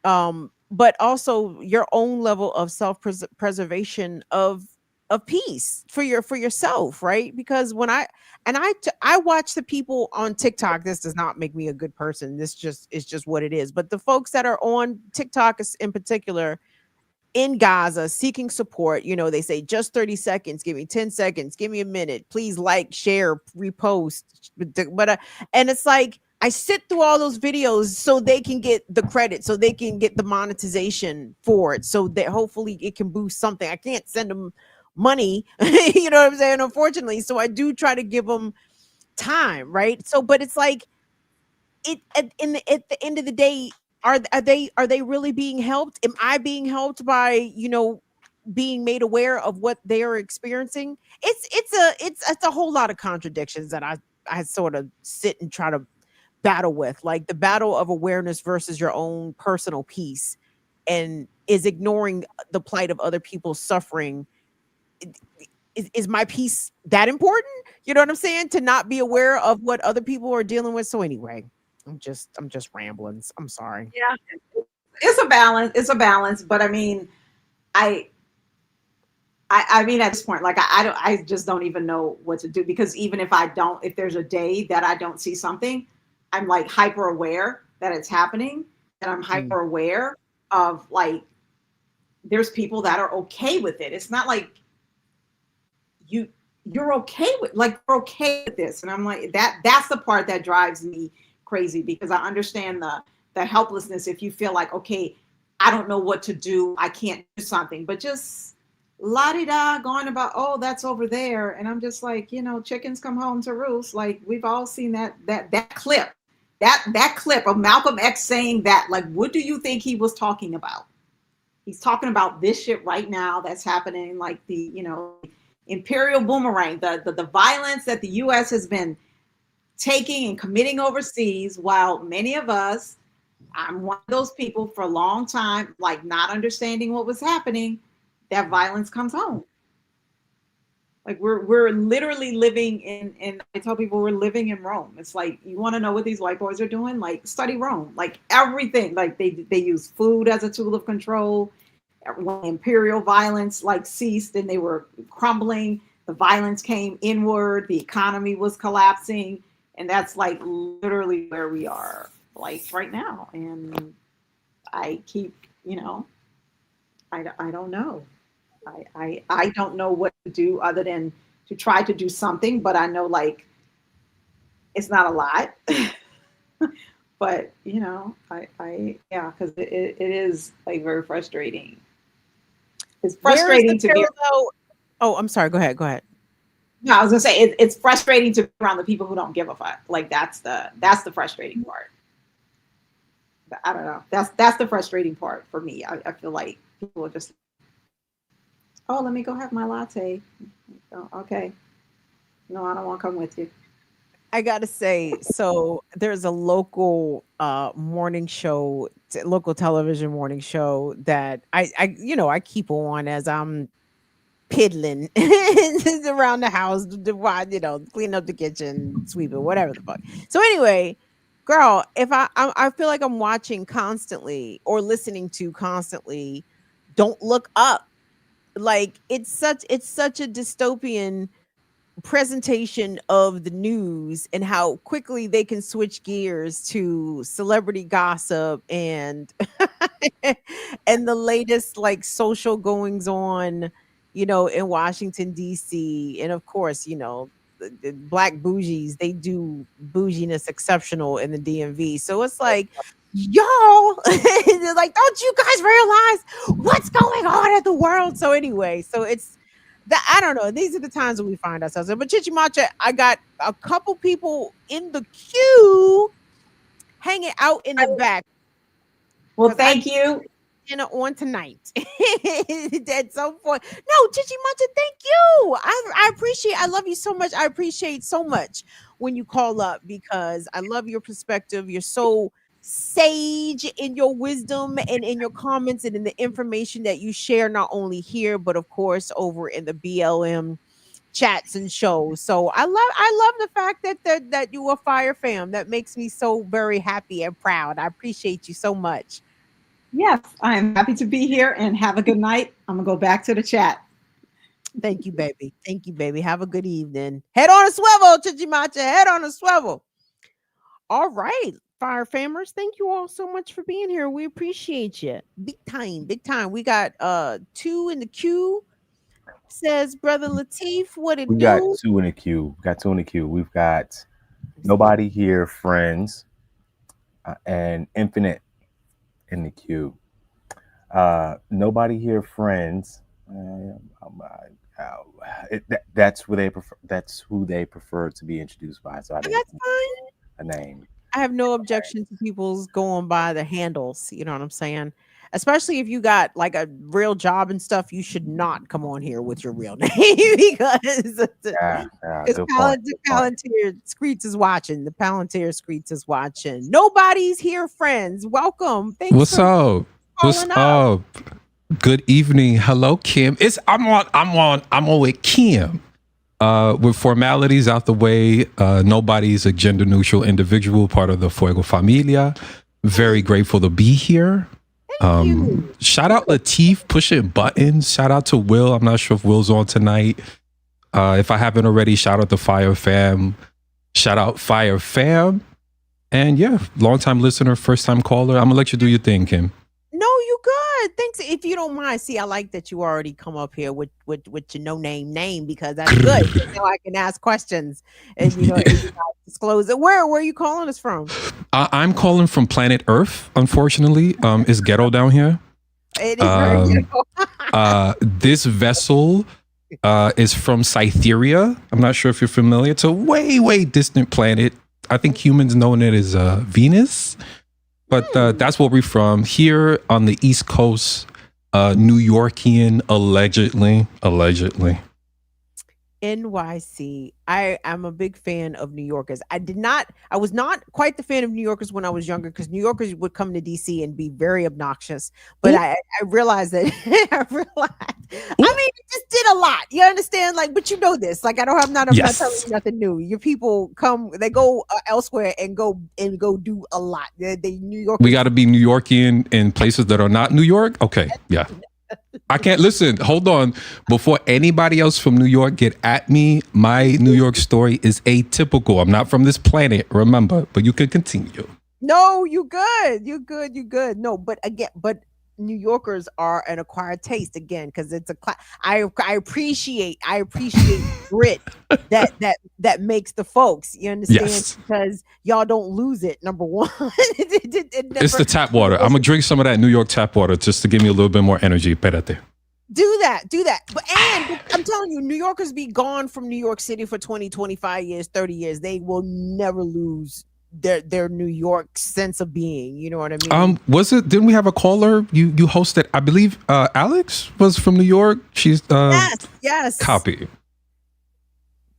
but also your own level of self-preservation of peace for yourself, right? Because when I watch the people on TikTok, this does not make me a good person. This is just what it is. But the folks that are on TikTok in particular in Gaza seeking support, they say just 30 seconds, give me 10 seconds, give me a minute, please like, share, repost. But and it's like, I sit through all those videos so they can get the credit, so they can get the monetization for it, so that hopefully it can boost something. I can't send them money, you know what I'm saying, unfortunately. So I do try to give them time, right? So, but it's like it at the end of the day, are they really being helped? Am I being helped by, being made aware of what they are experiencing? It's a whole lot of contradictions that I sort of sit and try to battle with, like the battle of awareness versus your own personal peace, and is ignoring the plight of other people's suffering. Is my peace that important? You know what I'm saying? To not be aware of what other people are dealing with. So anyway, I'm just rambling. I'm sorry. Yeah, it's a balance. It's a balance, but I mean, I I mean, at this point, like I just don't even know what to do, because even if there's a day that I don't see something, I'm like hyper aware that it's happening, and I'm hyper aware of like there's people that are okay with it. It's not like you're okay with, like, we're okay with this, and I'm like that's the part that drives me crazy, because I understand the helplessness if you feel like, okay, I don't know what to do, I can't do something, but just la-di-da going about, oh, that's over there, and I'm just like, chickens come home to roost. Like, we've all seen that clip, that clip of Malcolm X saying that. Like, what do you think he was talking about? He's talking about this shit right now that's happening, like the imperial boomerang, the violence that the US has been taking and committing overseas, while many of us, I'm one of those people for a long time, like not understanding what was happening, that violence comes home. Like we're literally living in I tell people we're living in Rome. It's like, you want to know what these white boys are doing? Like, study Rome. Like, everything. Like, they use food as a tool of control. When imperial violence like ceased and they were crumbling, the violence came inward, the economy was collapsing, and that's like literally where we are like right now. And I keep, I don't know. I don't know what to do other than to try to do something, but I know, like, it's not a lot. But yeah, because it is like very frustrating. It's frustrating to be. Oh, I'm sorry. Go ahead. No, I was gonna say it's frustrating to be around the people who don't give a fuck. Like, that's the frustrating part. But I don't know. That's the frustrating part for me. I feel like people are just, oh, let me go have my latte. Oh, okay. No, I don't want to come with you. I gotta say, so there's a local morning show, local television morning show that I keep on as I'm piddling around the house, clean up the kitchen, sweep it, whatever the fuck. So anyway, girl, if I feel like I'm watching constantly or listening to constantly, Don't Look Up. Like, it's such a dystopian presentation of the news and how quickly they can switch gears to celebrity gossip and and the latest like social goings on, in Washington DC. And of course, the black bougies, they do bouginess exceptional in the DMV. So it's like, y'all, they're like, don't you guys realize what's going on in the world? So anyway, so it's that, I don't know. These are the times when we find ourselves. But Chichi Matcha, I got a couple people in the queue hanging out in the back. Well, thank you. Dinner on tonight. At some point. No, Chichi Matcha, thank you. I appreciate. I love you so much. I appreciate so much when you call up, because I love your perspective. You're so sage in your wisdom and in your comments and in the information that you share, not only here but of course over in the BLM chats and shows. So I love the fact that you are Fire Fam. That makes me so very happy and proud. I appreciate you so much. Yes, I am happy to be here, and have a good night. I'm gonna go back to the chat. Thank you, baby. Thank you, baby. Have a good evening. Head on a swivel, Chichimacha. Head on a swivel. All right, Fire Famers. Thank you all so much for being here. We appreciate you. Big time, big time. We got 2 in the queue. Says Brother Latif, what it We do? got 2 in the queue. We've got Nobody Here, Friends, and Infinite in the queue. Nobody Here, Friends. That's who they prefer. That's who they prefer to be introduced by. So I And didn't that's pick fine. a name. I have no objection to people's going by the handles. You know what I'm saying? Especially if you got like a real job and stuff, you should not come on here with your real name because Yeah, good point. the Palantir Screets is watching. The Palantir Screets is watching. Nobody's here, friends. Welcome. Thanks What's for up? What's calling up. up? Good evening. Hello, Kim. I'm on with Kim. With formalities out the way, nobody's a gender neutral individual, part of the Fuego Familia. Very grateful to be here. Thank you. Shout out Latif pushing buttons. Shout out to Will. I'm not sure if Will's on tonight. If I haven't already, shout out to Fire Fam. Shout out Fire Fam. And yeah, long time listener, first time caller. I'm gonna let you do your thing, Kim. No, you good. Thanks. If you don't mind, see, I like that you already come up here with your no name because that's good. Now I can ask questions and you know disclose it. Where are you calling us from? I'm calling from planet Earth. Unfortunately, it's ghetto down here. It is very ghetto. This vessel is from Cytheria. I'm not sure if you're familiar. It's a way distant planet. I think humans know it as Venus. But that's where we're from. Here on the East Coast, New Yorkian, allegedly. NYC. I am a big fan of New Yorkers. I was not quite the fan of New Yorkers when I was younger because New Yorkers would come to DC and be very obnoxious. But I realized that I mean, it just did a lot. You understand? Like, but you know this. Like, I'm not telling you nothing new. Your people come, they go elsewhere and go do a lot. They New York. We got to be New Yorkian in places that are not New York. Okay, yeah. I can't listen. Hold on. Before anybody else from New York get at me, my New York story is atypical. I'm not from this planet, remember, but you can continue. No, you good. You good. No, but New Yorkers are an acquired taste again because it's a I appreciate grit that makes the folks. You understand? Yes. Because y'all don't lose it. Number one, It's the tap water. I'm gonna drink some of that New York tap water just to give me a little bit more energy. Espérate. Do that. But I'm telling you, New Yorkers be gone from New York City for 20, 25 years, 30 years. They will never lose their New York sense of being. You know what I mean? Didn't we have a caller? You hosted, I believe Alex was from New York. She's yes. Copy.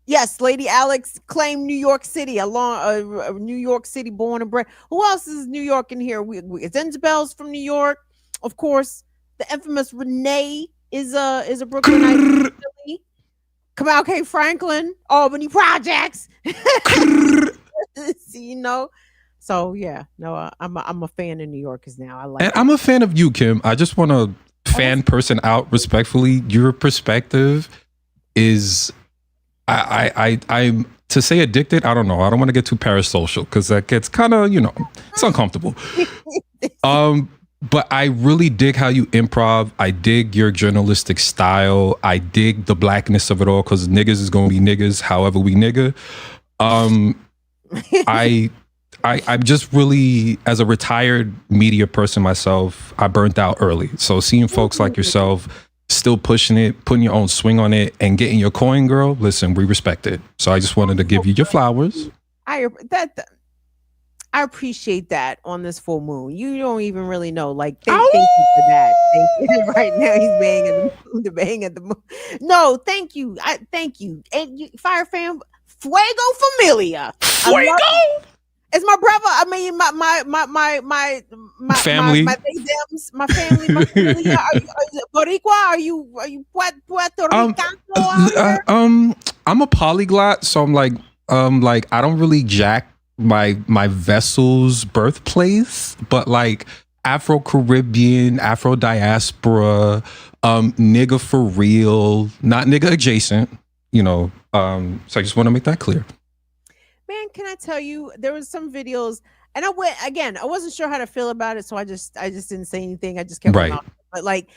Yes, Lady Alex claimed New York City, along New York City born and bred. Who else is New York in here? Isabel's from New York, of course. The infamous Renee is a Brooklynite. Kamal K. Franklin, Albany Projects. You know, so yeah, no, I'm a fan of New Yorkers now. I like. And I'm a fan of you, Kim. I just want to fan person out respectfully. Your perspective is, I'm to say addicted. I don't know. I don't want to get too parasocial because that gets kind of, it's uncomfortable. But I really dig how you improv. I dig your journalistic style. I dig the blackness of it all because niggas is gonna be niggas, however we nigga. I'm just really, as a retired media person myself, I burnt out early. So seeing folks like yourself still pushing it, putting your own swing on it, and getting your coin, girl, listen, we respect it. So I just wanted to give you your flowers. I appreciate that on this full moon. You don't even really know. Like, thank you for that. Thank you. Right now, he's banging at the moon. No, thank you. Thank you. And Fire Fam, Fuego Familia. Fuego. It's my brother. I mean, my family. My family. My familia. Are you Boricua? Are you Puerto Rican? I'm a polyglot, so I'm like I don't really jack my vessel's birthplace, but like Afro-Caribbean, Afro-diaspora, nigga for real, not nigga adjacent, so I just want to make that clear. Man, can I tell you, there was some videos and I wasn't sure how to feel about it. So I just didn't say anything. I just kept right. But like,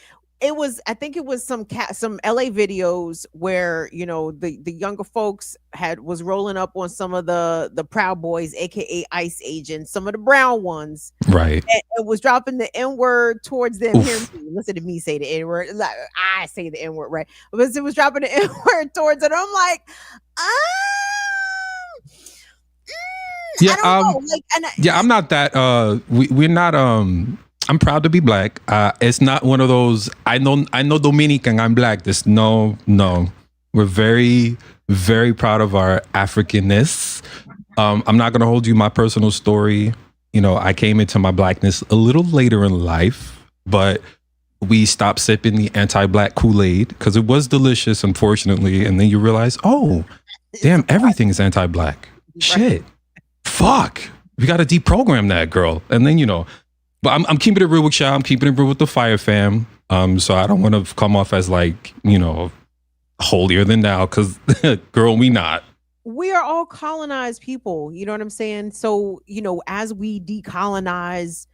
I think it was some LA videos where, you know, the younger folks was rolling up on some of the Proud Boys, aka ICE agents, some of the brown ones, Right. and it was dropping the N-word towards them. Hear Oof. me, listen to me say the N-word. Like, I say the N-word, right? But it was dropping the N-word towards it. I'm like, Yeah, I don't know. Like, yeah, I'm not that. We're not. I'm proud to be black. It's not one of those. I know Dominican. I'm black. This no. We're very, very proud of our Africanness. I'm not gonna hold you my personal story. You know, I came into my blackness a little later in life, but we stopped sipping the anti-black Kool-Aid because it was delicious, unfortunately. And then you realize, oh, damn, everything is anti-black. Shit. Fuck, we got to deprogram that girl. And then, you know, but I'm keeping it real with y'all. I'm keeping it real with the Fire Fam. So I don't want to come off as like, you know, holier than thou, because girl, we not. We are all colonized people. You know what I'm saying? So, you know, as we decolonize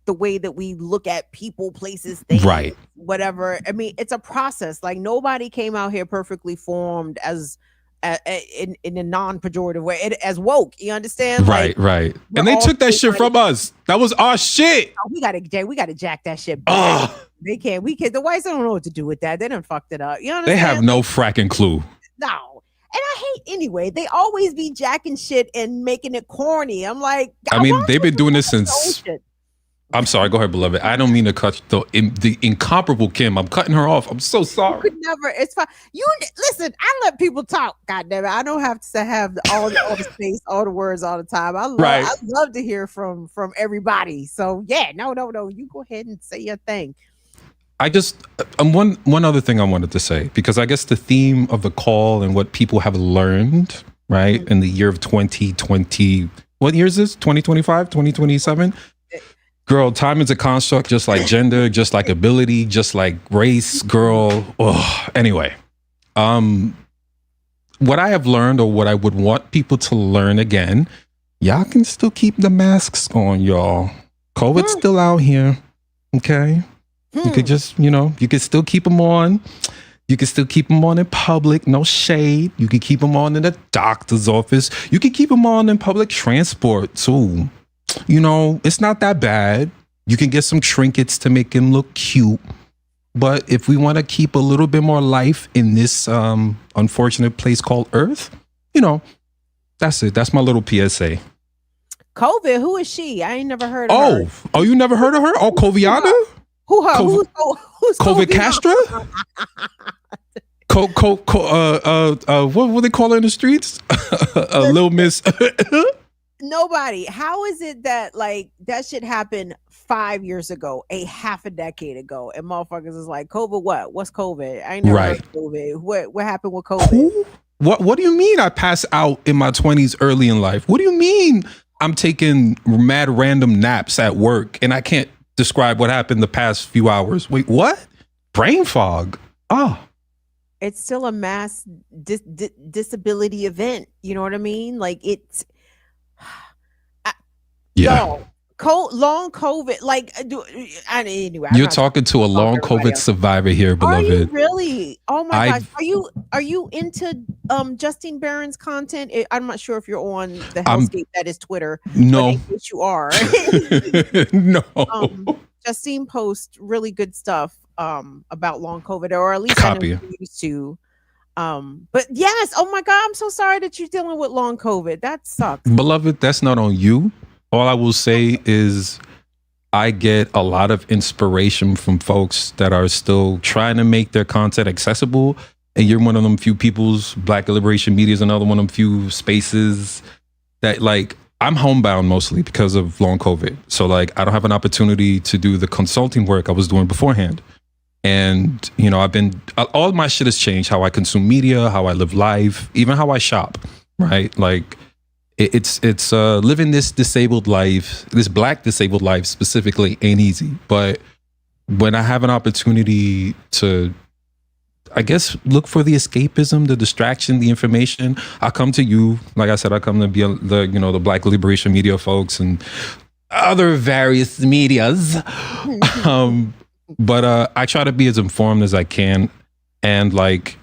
the way that we look at people, places, things, Right. whatever. I mean, it's a process. Like, nobody came out here perfectly formed as in a non-pejorative way, as woke. You understand? Right, Like, right. we're And they all took that shit different. from us. That was our shit. Oh, we gotta jack that shit back. Oh, We can't. The whites don't know what to do with that. They done fucked it up. You understand? they have no fracking clue. No. And I hate anyway. They always be jacking shit and making it corny. I'm like, I mean, why they've been doing this don't you do since. shit? I'm sorry. Go ahead, beloved. I don't mean to cut the incomparable Kim. I'm cutting her off. I'm so You sorry. could never. It's fine. You listen. I let people talk. God damn it. I don't have to have all the space, all the words all the time. I love to hear from everybody. So yeah, no. You go ahead and say your thing. I just one other thing I wanted to say, because I guess the theme of the call and what people have learned, right, in the year of 2020. What year is this? 2025, 2027? Girl, time is a construct, just like gender, just like ability, just like race, girl. Oh, anyway, what I have learned, or what I would want people to learn again, y'all can still keep the masks on, y'all. COVID's still out here, okay? You could just, you know, you could still keep them on. You can still keep them on in public, no shade. You can keep them on in the doctor's office. You can keep them on in public transport too. You know, it's not that bad. You can get some trinkets to make him look cute. But if we want to keep a little bit more life in this unfortunate place called Earth, you know, that's it. That's my little PSA. COVID, who is she? I ain't never heard of her. Oh, you never heard of her? Oh, Coviana? Who her? Who's COVID Castra? What would they call her in the streets? Little Miss. Nobody. How is it that like that shit happened 5 years ago, a half a decade ago, and motherfuckers is like, COVID what? What's COVID? I ain't never heard of COVID. What happened with COVID? Who? What do you mean I pass out in my 20s early in life? What do you mean I'm taking mad random naps at work and I can't describe what happened the past few hours? Wait, what? Brain fog. Oh. It's still a mass disability event. You know what I mean? Like it's Yeah. Long COVID. Like anyway. You're talking to a long COVID survivor here, beloved. Are you really? Oh my gosh. Are you into Justine Barron's content? I'm not sure if you're on the hellscape that is Twitter. No. But in case you are. No. Justine posts really good stuff about long COVID, or at least Copy. I know she used to. But yes, oh my God, I'm so sorry that you're dealing with long COVID. That sucks. Beloved, that's not on you. All I will say is I get a lot of inspiration from folks that are still trying to make their content accessible. And you're one of them few people's. Black Liberation Media is another one of them few spaces that, like, I'm homebound mostly because of long COVID. So like, I don't have an opportunity to do the consulting work I was doing beforehand. And, you know, all my shit has changed. How I consume media, how I live life, even how I shop, right? Like, it's living this disabled life, this Black disabled life specifically, ain't easy. But when I have an opportunity to, I guess, look for the escapism, the distraction, the information, I come to you. Like I said, I come to be the Black Liberation Media folks and other various medias. but I try to be as informed as I can. And like,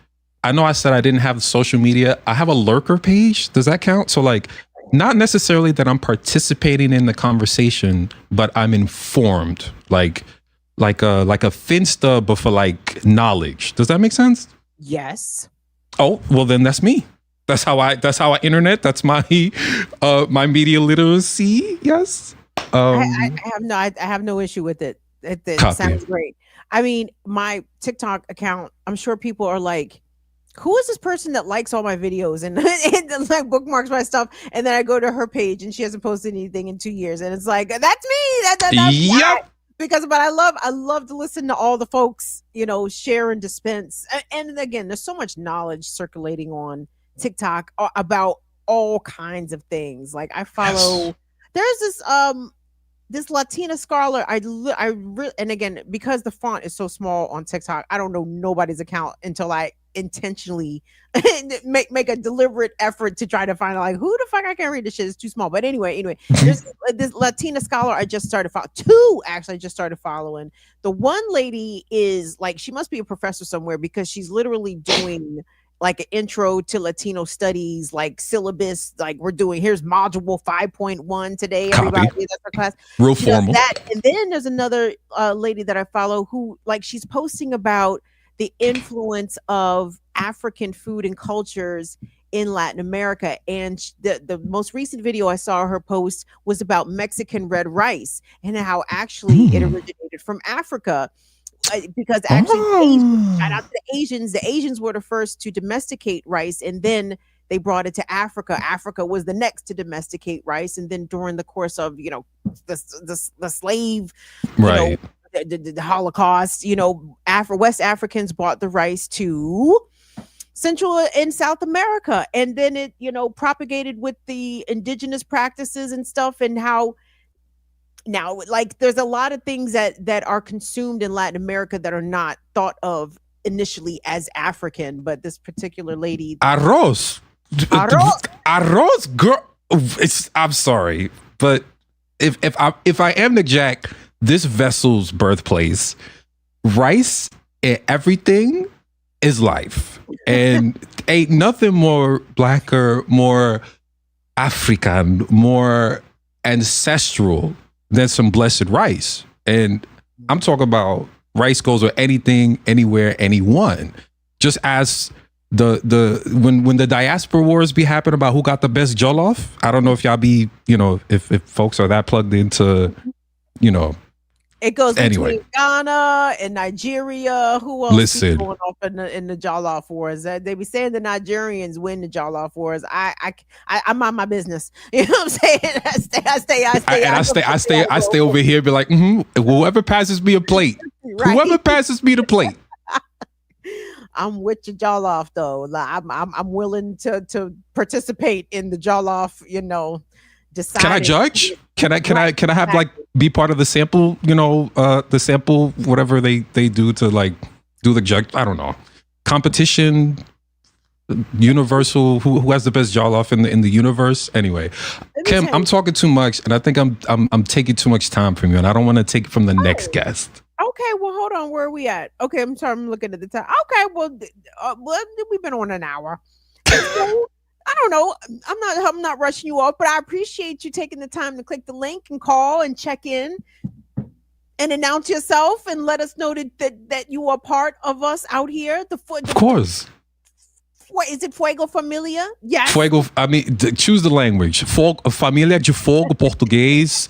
I know I said I didn't have social media. I have a lurker page. Does that count? So like, not necessarily that I'm participating in the conversation, but I'm informed. Like a Finsta, but for like knowledge. Does that make sense? Yes. Oh, well then that's me. That's how I internet. That's my my media literacy. Yes. I have no issue with it. It sounds great. I mean, my TikTok account, I'm sure people are like, who is this person that likes all my videos and, and like bookmarks my stuff? And then I go to her page and she hasn't posted anything in 2 years. And it's like, that's me. That's yep. Because, but I love to listen to all the folks, you know, share and dispense. And again, there's so much knowledge circulating on TikTok about all kinds of things. Like I follow, there's this Latina scholar. And again, because the font is so small on TikTok, I don't know nobody's account until I intentionally make a deliberate effort to try to find like who the fuck I can't read this shit. It's too small. But anyway, there's this Latina scholar I just started following. The one lady is like, she must be a professor somewhere because she's literally doing like an intro to Latino studies, like syllabus, like here's module 5.1 today. Everybody, that's our class. Real formal. And then there's another lady that I follow who like she's posting about the influence of African food and cultures in Latin America. And the most recent video I saw her post was about Mexican red rice and how actually it originated from Africa. Because actually, shout out to the Asians. The Asians were the first to domesticate rice, and then they brought it to Africa. Africa was the next to domesticate rice, and then during the course of the slave, right, the Holocaust, West Africans brought the rice to Central and South America, and then it propagated with the indigenous practices and stuff, and how. Now, like, there's a lot of things that are consumed in Latin America that are not thought of initially as African, but this particular lady, arroz, girl. I'm sorry, but if I am to jack this vessel's birthplace, rice and everything is life, and ain't nothing more blacker, more African, more ancestral than some blessed rice. And I'm talking about rice goes with anything, anywhere, anyone. Just as when the diaspora wars be happening about who got the best jollof, I don't know if y'all be, if folks are that plugged into, it goes between Ghana and Nigeria. Who else is going off in the jollof wars? They be saying the Nigerians win the jollof wars. I'm on my business. You know what I'm saying? I stay over here. Be like, whoever passes me a plate, right. Whoever passes me the plate. I'm with your jollof though. Like, I'm willing to participate in the jollof. Can I judge? Can I have like be part of the sample? The sample, whatever they do to like do the judge. I don't know. Competition, universal. Who has the best jollof in the universe? Anyway, Kim, I'm talking too much, and I think I'm taking too much time from you, and I don't want to take it from the next guest. Okay, well, hold on. Where are we at? Okay, I'm sorry. I'm looking at the time. Okay, well, we've been on an hour. I don't know. I'm not rushing you off, but I appreciate you taking the time to click the link and call and check in and announce yourself and let us know that you are part of us out here. Of course. Is it Fuego Familia? Yes. Fuego. I mean, choose the language. Família de Fogo português,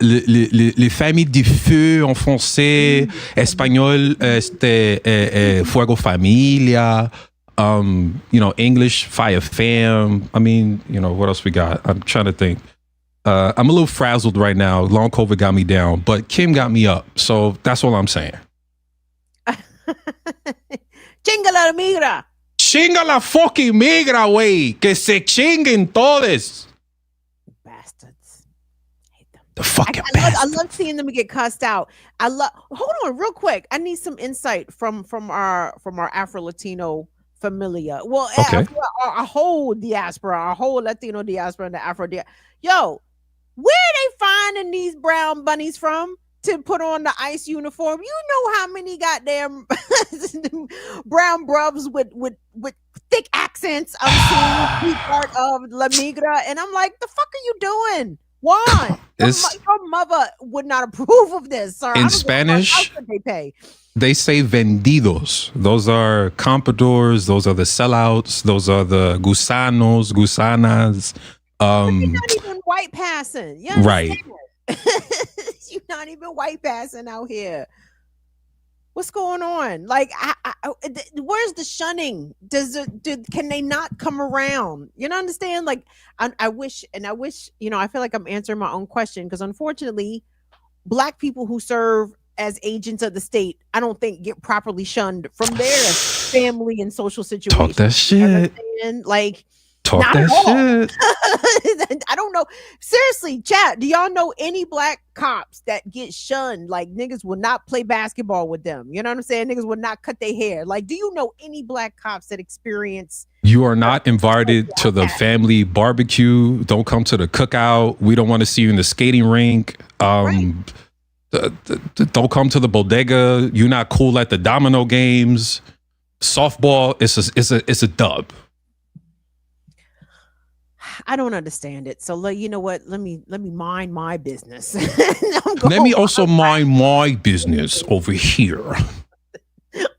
les familles de feu en français, espagnol, Fuego Familia. English, Fire Fam. I mean, what else we got? I'm trying to think. I'm a little frazzled right now. Long COVID got me down, but Kim got me up. So that's all I'm saying. Chinga la migra. Chinga la fucking migra, way. Que se chinguen todos. Bastards. Hate them. The fucking bastards. I love seeing them get cussed out. Hold on real quick. I need some insight from our Afro-Latino familia. Well, okay. Our whole diaspora, our whole Latino diaspora and the Afro diaspora. Yo, where are they finding these brown bunnies from? to put on the ICE uniform. You know how many goddamn brown bruvs with thick accents I'm seeing be part of La Migra, and I'm like, the fuck are you doing? Juan, your mother would not approve of this, sir. In Spanish, they say vendidos. Those are compradors. Those are the sellouts. Those are the gusanos, gusanas. You're not even white passing. You right. You're not even white passing out here. What's going on? Like, where's the shunning? Can they not come around? You know, understand? Like, I wish, you know, I feel like I'm answering my own question, because unfortunately, Black people who serve as agents of the state, I don't think get properly shunned from their family and social situations. Talk that shit. Like, talk that shit. I don't know. Seriously, chat, do y'all know any Black cops that get shunned? Like, niggas will not play basketball with them. You know what I'm saying? Niggas will not cut their hair. Like, do you know any Black cops that experience? You are not invited to the family barbecue. Don't come to the cookout. We don't want to see you in the skating rink. Don't come to the bodega. You're not cool at the domino games. Softball, it's a dub. I don't understand it. So, you know what? Let me mind my business. Let me also mind my business over here.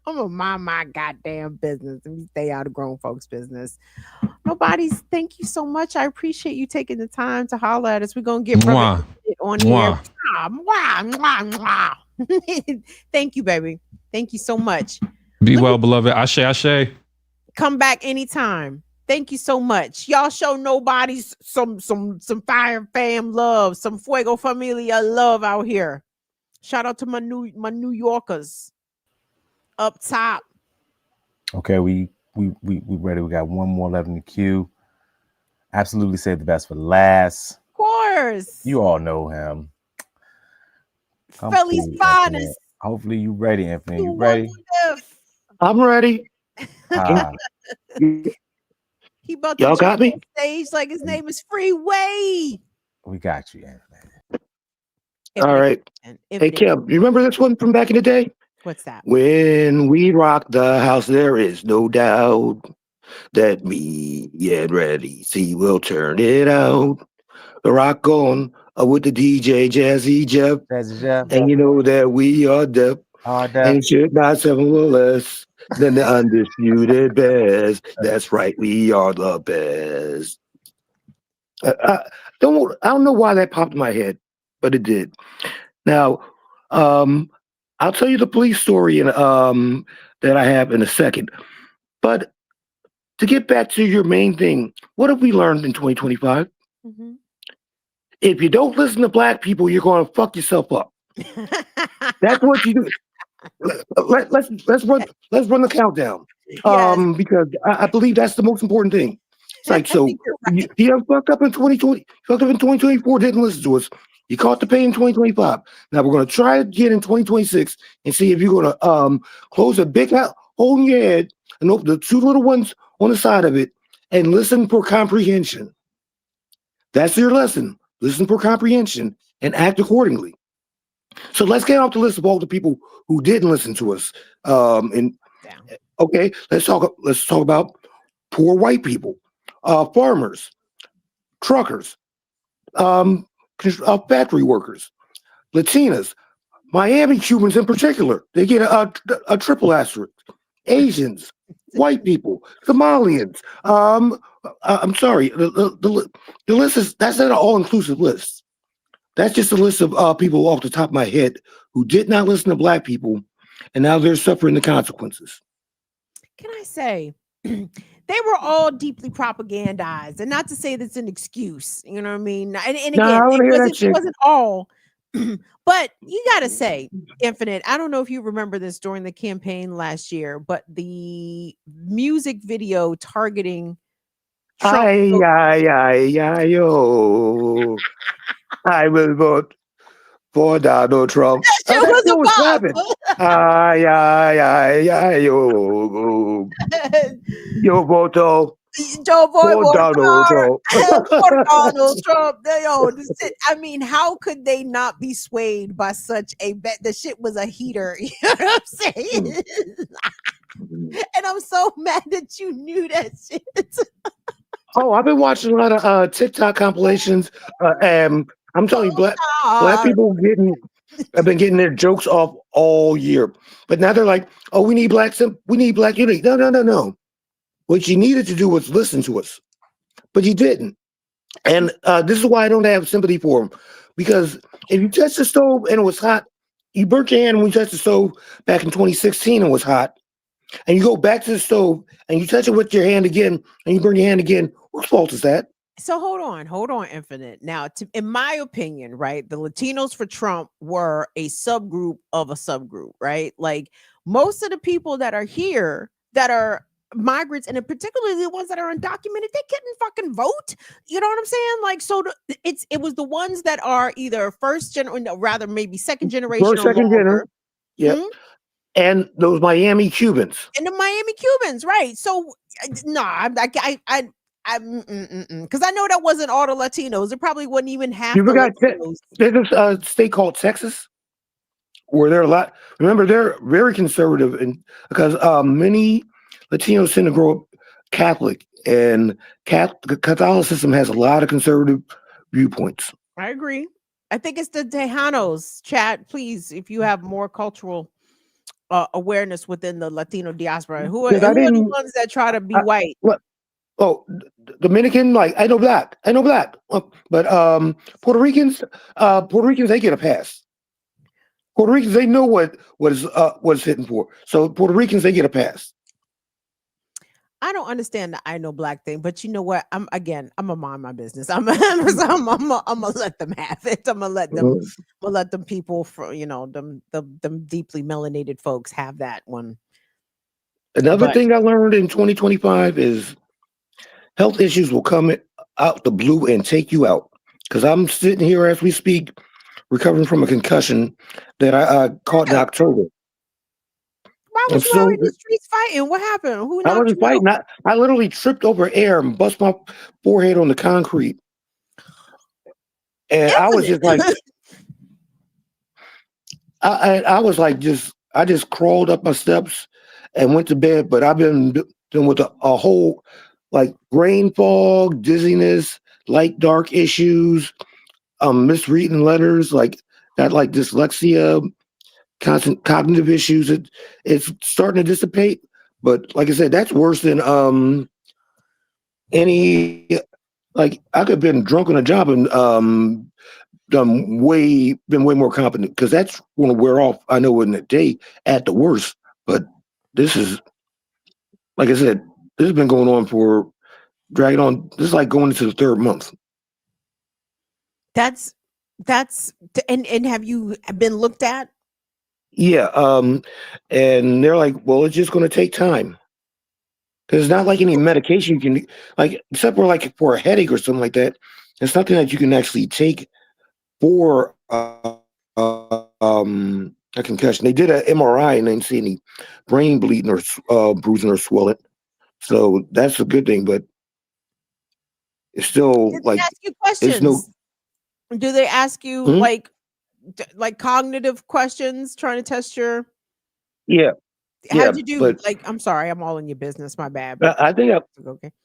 I'm gonna mind my goddamn business and stay out of grown folks' business. Thank you so much. I appreciate you taking the time to holler at us. We're gonna get on here. Thank you, baby. Thank you so much. Be well, beloved. Ashe, ashe. Come back anytime. Thank you so much. Y'all show nobody some Fire Fam love, some Fuego Familia love out here. Shout out to my New Yorkers up top. Okay, we ready. We got one more left in the queue. Absolutely save the best for last. Of course. You all know him. Philly's finest. Hopefully you ready, Anthony. You ready? I'm ready. He about y'all got me? Stage like his name is Freeway. We got you, Anthony. All right. Hey, Kim, you remember this one from back in the day? What's that? When we rock the house, there is no doubt that me and Ready C will turn it out. Rock on with the DJ Jazzy Jeff. And you know that we are deaf. And should not seven will less than the undisputed best. That's right, we are the best. I don't know why that popped in my head, but it did. Now, I'll tell you the police story that I have in a second. But to get back to your main thing, what have we learned in 2025? Mm-hmm. If you don't listen to Black people, you're going to fuck yourself up. That's what you do. Let's run the countdown. Yes. Because I believe that's the most important thing. It's like, so right. you fucked up in 2020, fucked up in 2024, didn't listen to us. You caught the pain in 2025. Now we're going to try again in 2026 and see if you're going to close a big hole in your head and open the two little ones on the side of it and listen for comprehension. That's your lesson. Listen for comprehension and act accordingly. So let's get off the list of all the people who didn't listen to us. Okay, let's talk about poor white people, farmers, truckers, factory workers, Latinas, Miami Cubans in particular. They get a triple asterisk. Asians, white people, Somalians. I'm sorry. The list that's not an all-inclusive list. That's just a list of people off the top of my head who did not listen to Black people, and now they're suffering the consequences. Can I say, they were all deeply propagandized, and not to say that's an excuse, you know what I mean? And again, it wasn't all, but you got to say, Infinite, I don't know if you remember this during the campaign last year, but the music video targeting Trump. I will vote for Donald Trump. That shit was yo voto. Joe Boy, Poor Donald Trump. poor Donald Trump. I mean, how could they not be swayed by such a bet? The shit was a heater. You know what I'm saying? And I'm so mad that you knew that shit. Oh, I've been watching a lot of TikTok compilations, and I'm telling you, black people have been getting their jokes off all year, but now they're like, "Oh, we need black unity." No. What you needed to do was listen to us, but you didn't. And this is why I don't have sympathy for them, because if you touch the stove and it was hot, you burnt your hand when you touched the stove back in 2016 and it was hot, and you go back to the stove and you touch it with your hand again and you burn your hand again. Whose fault is that? So hold on, Infinite. Now, in my opinion, right, the Latinos for Trump were a subgroup of a subgroup, right? Like most of the people that are here that are migrants, and in particularly the ones that are undocumented, they couldn't fucking vote. You know what I'm saying? Like, so it was the ones that are either first generation, rather maybe second generation First, or second longer. dinner. Yeah. And those Miami Cubans. And the Miami Cubans, right? So no, because I know that wasn't all the Latinos. It probably wasn't even half. You the forgot Latinos. there's a state called Texas where they're a lot. Remember, they're very conservative, and because many Latinos tend to grow up Catholic, and Catholicism has a lot of conservative viewpoints. I agree. I think it's the Tejanos. Chat, please, if you have more cultural awareness within the Latino diaspora, who are the ones that try to be white? What? Oh, Dominican, like I know black, but Puerto Ricans, they get a pass. Puerto Ricans, they know what is hitting for. So Puerto Ricans, they get a pass. I don't understand the I know black thing, but you know what? I'm gonna mind my business. I'm gonna let them have it. I'm gonna let them people for them deeply melanated folks have that one. Another thing I learned in 2025 is health issues will come out the blue and take you out. Because I'm sitting here as we speak, recovering from a concussion that I caught in October. Why was you out in the streets fighting? What happened? Who knocked I wasn't you fighting. out? I literally tripped over air and bust my forehead on the concrete. And I was just like, I was like, I just crawled up my steps and went to bed. But I've been dealing with a whole like brain fog, dizziness, light dark issues, misreading letters, like got like dyslexia, constant cognitive issues. It's starting to dissipate, but like I said, that's worse than any. Like I could have been drunk on a job and been way more competent, because that's going to wear off. I know in a day at the worst, but this is, like I said, this has been going on for dragging on. This is like going into the third month. That's and have you been looked at? Yeah, and they're like, well, it's just going to take time. Because it's not like any medication you can, like, except for a headache or something like that. It's nothing that you can actually take for a concussion. They did an MRI and they didn't see any brain bleeding or bruising or swelling. So that's a good thing, but it's still like, ask you questions. Do they ask you like cognitive questions, trying to test your? Yeah. How'd you do? But, like, I'm sorry, I'm all in your business. My bad. But I think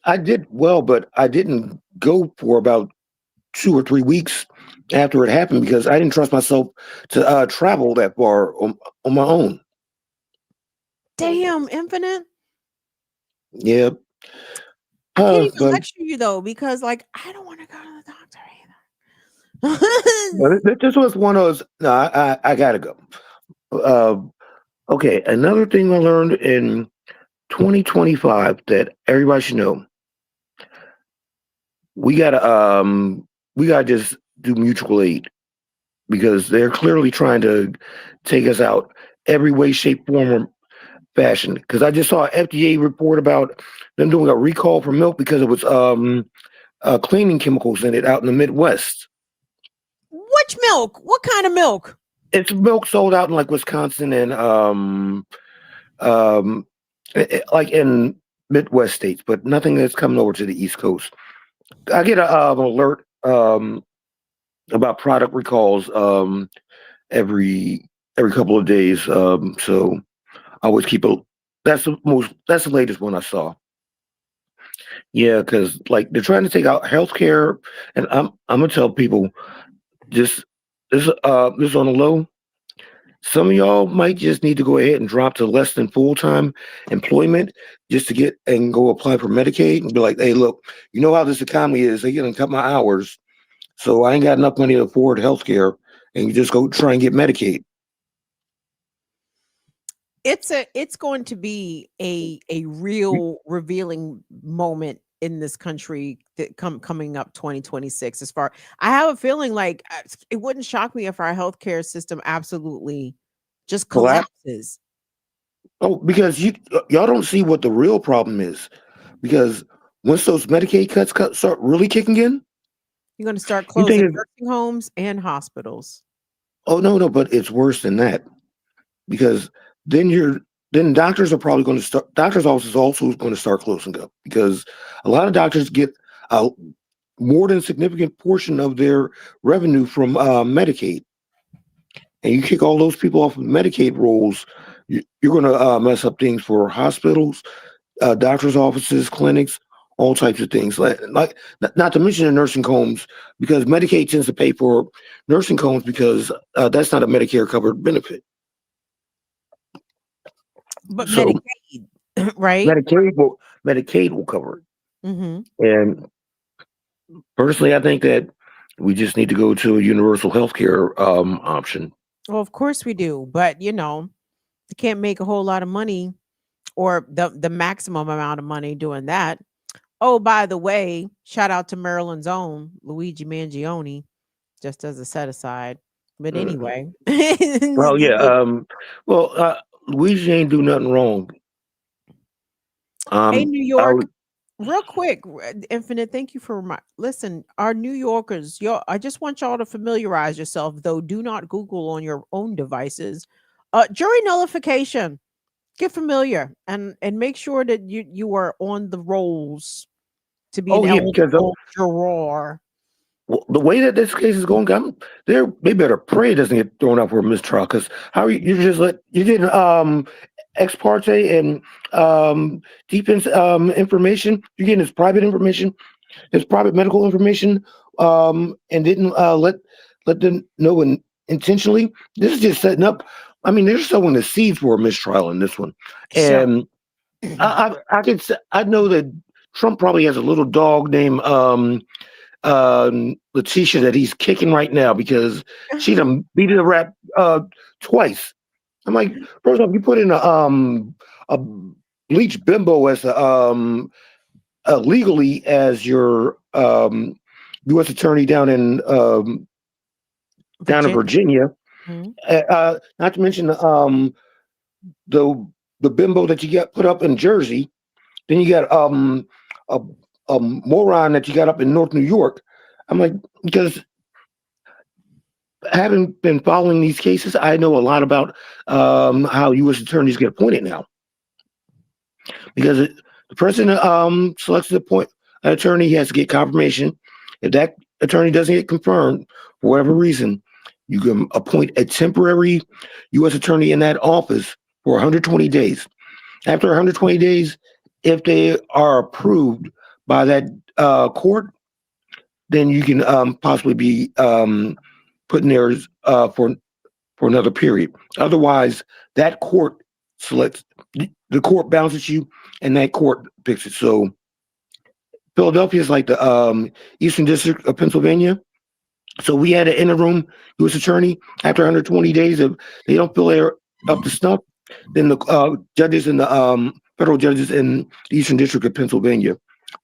I did well, but I didn't go for about 2 or 3 weeks after it happened because I didn't trust myself to travel that far on my own. Damn, Infinite. Yeah. I can't even lecture you though, because like I don't want to go to the doctor either. But this was one of those. No, I gotta go. Okay, another thing I learned in 2025 that everybody should know: we gotta just do mutual aid, because they're clearly trying to take us out every way, shape, form, or fashion. Because I just saw an FDA report about them doing a recall for milk because it was cleaning chemicals in it out in the Midwest. Which milk? What kind of milk? It's milk sold out in like Wisconsin and like in Midwest states, but nothing that's coming over to the East Coast. I get an alert about product recalls every couple of days. So I always keep a. That's the latest one I saw. Yeah, because like they're trying to take out healthcare, and I'm gonna tell people just this on the low. Some of y'all might just need to go ahead and drop to less than full-time employment just to get and go apply for Medicaid and be like, hey, look, you know how this economy is. They're gonna cut my hours, so I ain't got enough money to afford health care, and you just go try and get Medicaid. It's going to be a real revealing moment in this country that coming up 2026. As far, I have a feeling like it wouldn't shock me if our healthcare system absolutely just collapses. Oh, because y'all don't see what the real problem is. Because once those Medicaid cuts start really kicking in, you're going to start closing nursing homes and hospitals. Oh no, but it's worse than that. Because then doctors are probably going to start. Doctors' offices also going to start closing up because a lot of doctors get more than a significant portion of their revenue from Medicaid, and you kick all those people off of Medicaid rolls, you're going to mess up things for hospitals, doctors' offices, clinics, all types of things. Like not to mention the nursing homes, because Medicaid tends to pay for nursing homes because that's not a Medicare covered benefit. But so, Medicaid, right? Medicaid will cover it. Mm-hmm. And personally, I think that we just need to go to a universal health care option. Well, of course we do, but you can't make a whole lot of money or the maximum amount of money doing that. Oh, by the way, shout out to Maryland's own Luigi Mangione, just as a set aside. But anyway. Well, yeah. Luigi ain't do nothing wrong. Hey, New York, real quick, Infinite, thank you for listen, our New Yorkers, I just want y'all to familiarize yourself, though do not Google on your own devices. Jury nullification. Get familiar and make sure that you are on the rolls to be an eligible juror. Well, the way that this case is going, they better pray it doesn't get thrown out for a mistrial. Because how you getting ex parte and defense information? You're getting his private information, his private medical information, and didn't let them know intentionally. This is just setting up. I mean, they're sowing the seeds for a mistrial in this one, and I know that Trump probably has a little dog named Letitia that he's kicking right now because she done beat the rap twice. I'm like, first off, you put in a bleach bimbo as legally as your U.S. attorney down in Virginia. Mm-hmm. Not to mention the bimbo that you got put up in Jersey. Then you got a moron that you got up in North New York. I'm like, because having been following these cases, I know a lot about how U.S. attorneys get appointed now. Because the president selects an attorney, he has to get confirmation. If that attorney doesn't get confirmed for whatever reason, you can appoint a temporary U.S. attorney in that office for 120 days. After 120 days, if they are approved by that court, then you can possibly be put in there for another period. Otherwise, that court selects, the court bounces you, and that court picks it. So Philadelphia is like the Eastern District of Pennsylvania. So we had an interim U.S. attorney. After 120 days, if they don't feel they're up to snuff, then the judges and the federal judges in the Eastern District of Pennsylvania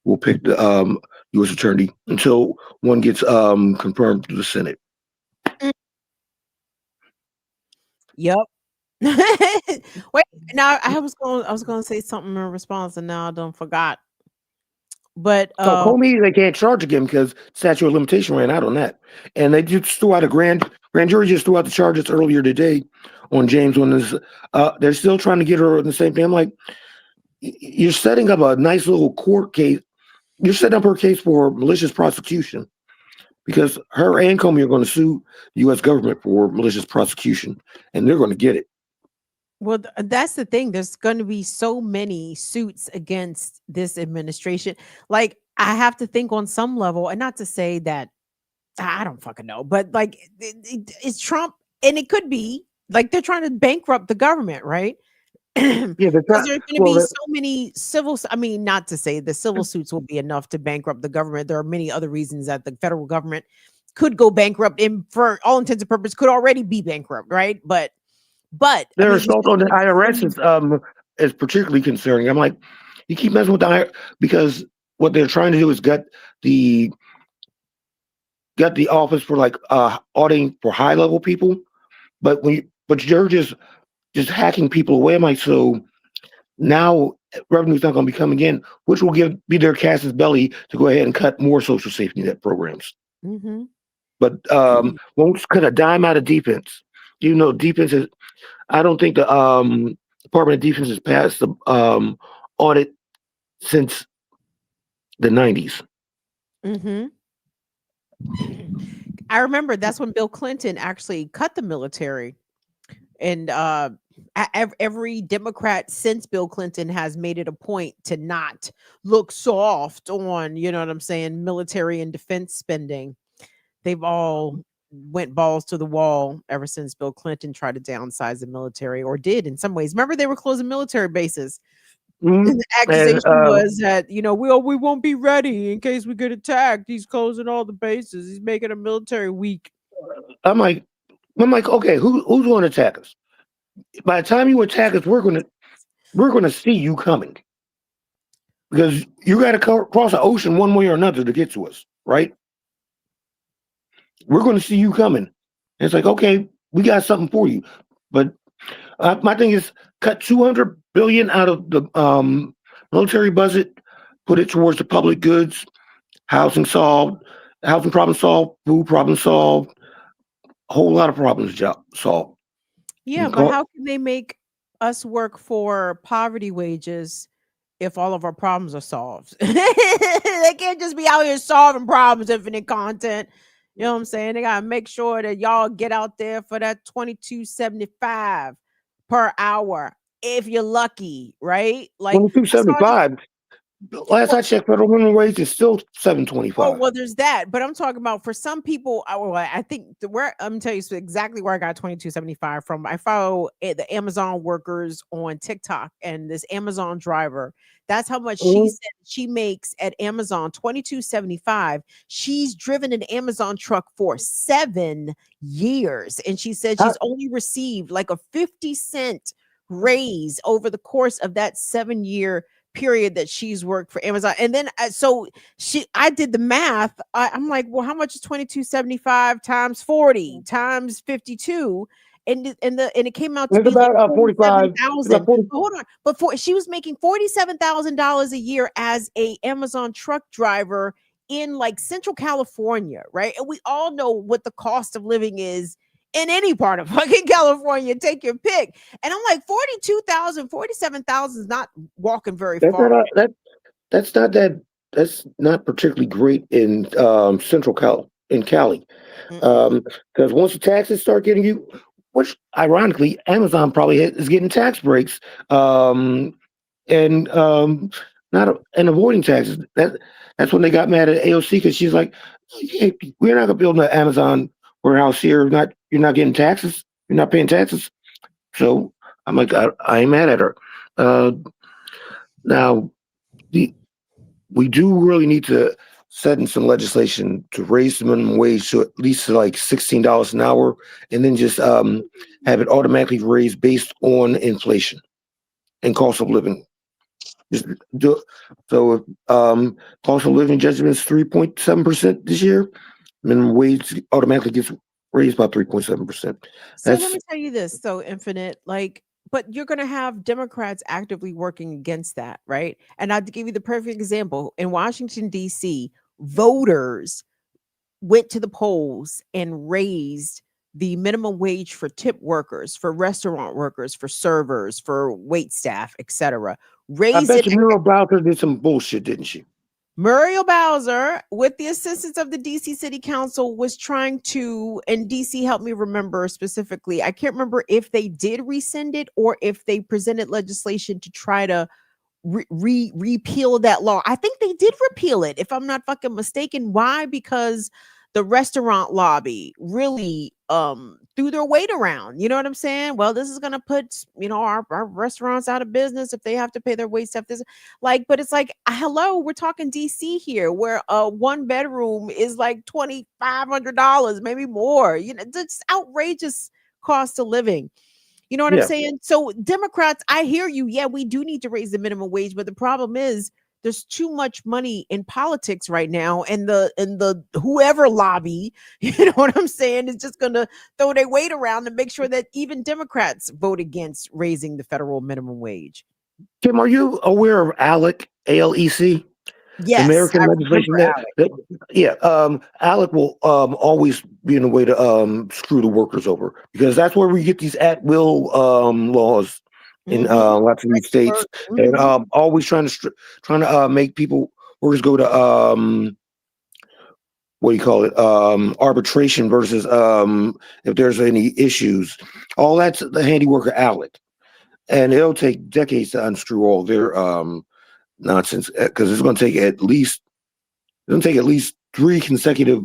will pick the U.S. attorney until one gets confirmed to the Senate. Yep. Wait, now I was going to say something in response, and now I done forgot. But Comey, they can't charge again because statute of limitation ran out on that, and they just threw out a grand jury just threw out the charges earlier today on James. When they're still trying to get her in the same thing. I'm like, you're setting up a nice little court case. You're setting up her case for malicious prosecution because her and Comey are going to sue the U.S. government for malicious prosecution, and they're going to get it. Well, that's the thing. There's going to be so many suits against this administration. Like, I have to think on some level, and not to say that I don't fucking know, but like, it's Trump, and it could be like they're trying to bankrupt the government, right? Yeah, Because not, there's going to be so many I mean, not to say the civil suits will be enough to bankrupt the government. There are many other reasons that the federal government could go bankrupt, and for all intents and purposes, could already be bankrupt, right? But their I mean, assault on the IRS is particularly concerning. I'm like, you keep messing with the IRS because what they're trying to do is get the office for like auditing for high level people, but you're just hacking people away. I'm like, so now revenue's not going to be coming in, which will be their Cass's belly to go ahead and cut more social safety net programs. mm-hmm. But won't cut a dime out of defense. Even though defense is, I don't think the Department of Defense has passed the audit since the 90s. Mm-hmm. I remember that's when Bill Clinton actually cut the military, and every Democrat since Bill Clinton has made it a point to not look soft on, you know what I'm saying, military and defense spending. They've all went balls to the wall ever since Bill Clinton tried to downsize the military, or did in some ways. Remember, they were closing military bases. Mm-hmm. And the accusation was that, you know, we won't be ready in case we get attacked. He's closing all the bases. He's making a military weak. I'm like, okay, who's going to attack us? By the time you attack us, we're gonna see you coming because you got to cross the ocean one way or another to get to us, right? We're going to see you coming. And it's like, okay, we got something for you, but my thing is cut $200 billion out of the military budget, put it towards the public goods, housing problem solved, food problem solved, a whole lot of problems solved. Yeah, but how can they make us work for poverty wages if all of our problems are solved? They can't just be out here solving problems, infinite content. You know what I'm saying? They gotta make sure that y'all get out there for that $22.75 per hour if you're lucky, right? Like $22.75. Last I checked, federal minimum wage is still $7.25. Oh, well, there's that, but I'm talking about for some people. I think where I'm gonna tell you exactly where I got $22.75 from. I follow the Amazon workers on TikTok, and this Amazon driver. That's how much she said she makes at Amazon, $22.75. She's driven an Amazon truck for 7 years, and she said she's only received like a 50-cent raise over the course of that 7-year period that she's worked for Amazon. And then I did the math. I'm like, well, how much is $22.75 times 40 times 52? And it came out to be about like 47,000. Hold on, but she was making $47,000 a year as a Amazon truck driver in like Central California, right? And we all know what the cost of living is in any part of fucking California. Take your pick. And I'm like, 42,000, 47,000 is not walking very far. That's not particularly great in Central in Cali. Because once the taxes start getting you, which ironically, Amazon probably is getting tax breaks and avoiding taxes. That's when they got mad at AOC because she's like, hey, we're not gonna build an Amazon warehouse here. You're not getting taxes. You're not paying taxes. So I'm like, I ain't mad at her. Now, we do really need to set in some legislation to raise the minimum wage to at least like $16 an hour, and then just have it automatically raised based on inflation and cost of living. So if cost of living judgment is 3.7% this year, minimum wage automatically gets raised by 3.7%. So let me tell you this, so Infinite, like, but you're going to have Democrats actively working against that, right? And I'll give you the perfect example. In Washington, D.C., voters went to the polls and raised the minimum wage for tip workers, for restaurant workers, for servers, for wait staff, etc., I raise bet it. you Muriel Bowser did some bullshit, didn't she? Muriel Bowser, with the assistance of the DC City Council, was trying to, and DC helped me remember specifically. I can't remember if they did rescind it or if they presented legislation to try to repeal that law. I think they did repeal it, if I'm not fucking mistaken. Why? Because the restaurant lobby really threw their weight around. You know what I'm saying? Well, this is gonna put, you know, our restaurants out of business if they have to pay their wait staff. This, like, but it's like, hello, we're talking DC here, where a 1 bedroom is like $2,500, maybe more. You know, it's outrageous cost of living. You know what I'm Yeah. saying? So Democrats, I hear you. Yeah, we do need to raise the minimum wage, but the problem is there's too much money in politics right now, and the whoever lobby, you know what I'm saying, is just gonna throw their weight around to make sure that even Democrats vote against raising the federal minimum wage. Kim, are you aware of ALEC, ALEC? Yes, American I legislation remember ALEC will always be in a way to screw the workers over, because that's where we get these at will laws in lots of these states, and always trying to make people workers go to what do you call it, arbitration versus if there's any issues. All that's the handiwork of ALEC, and it'll take decades to unscrew all their nonsense, because it's going to take at least 3 consecutive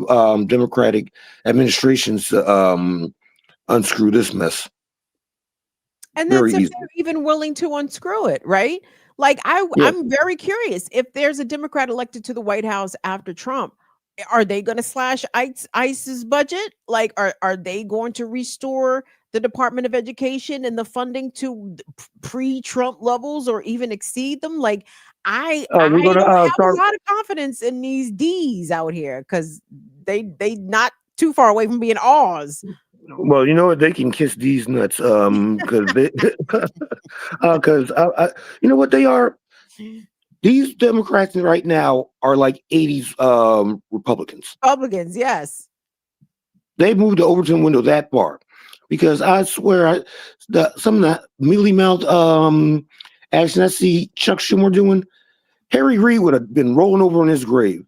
Democratic administrations to unscrew this mess. And Very that's if easy. they're even willing to unscrew it, right? Like Yeah. I'm very curious, if there's a Democrat elected to the White House after Trump, are they going to slash ICE's budget? Like, are they going to restore the Department of Education and the funding to pre-Trump levels, or even exceed them? Like, I We're don't gonna have start. a lot of confidence in these D's out here, because they not too far away from being Oz. Well, you know what? They can kiss these nuts, because you know what they are. These Democrats right now are like 80s Republicans. Republicans, yes. They moved the Overton window that far, because I swear, some of the mealy mouth action I see Chuck Schumer doing, Harry Reid would have been rolling over in his grave,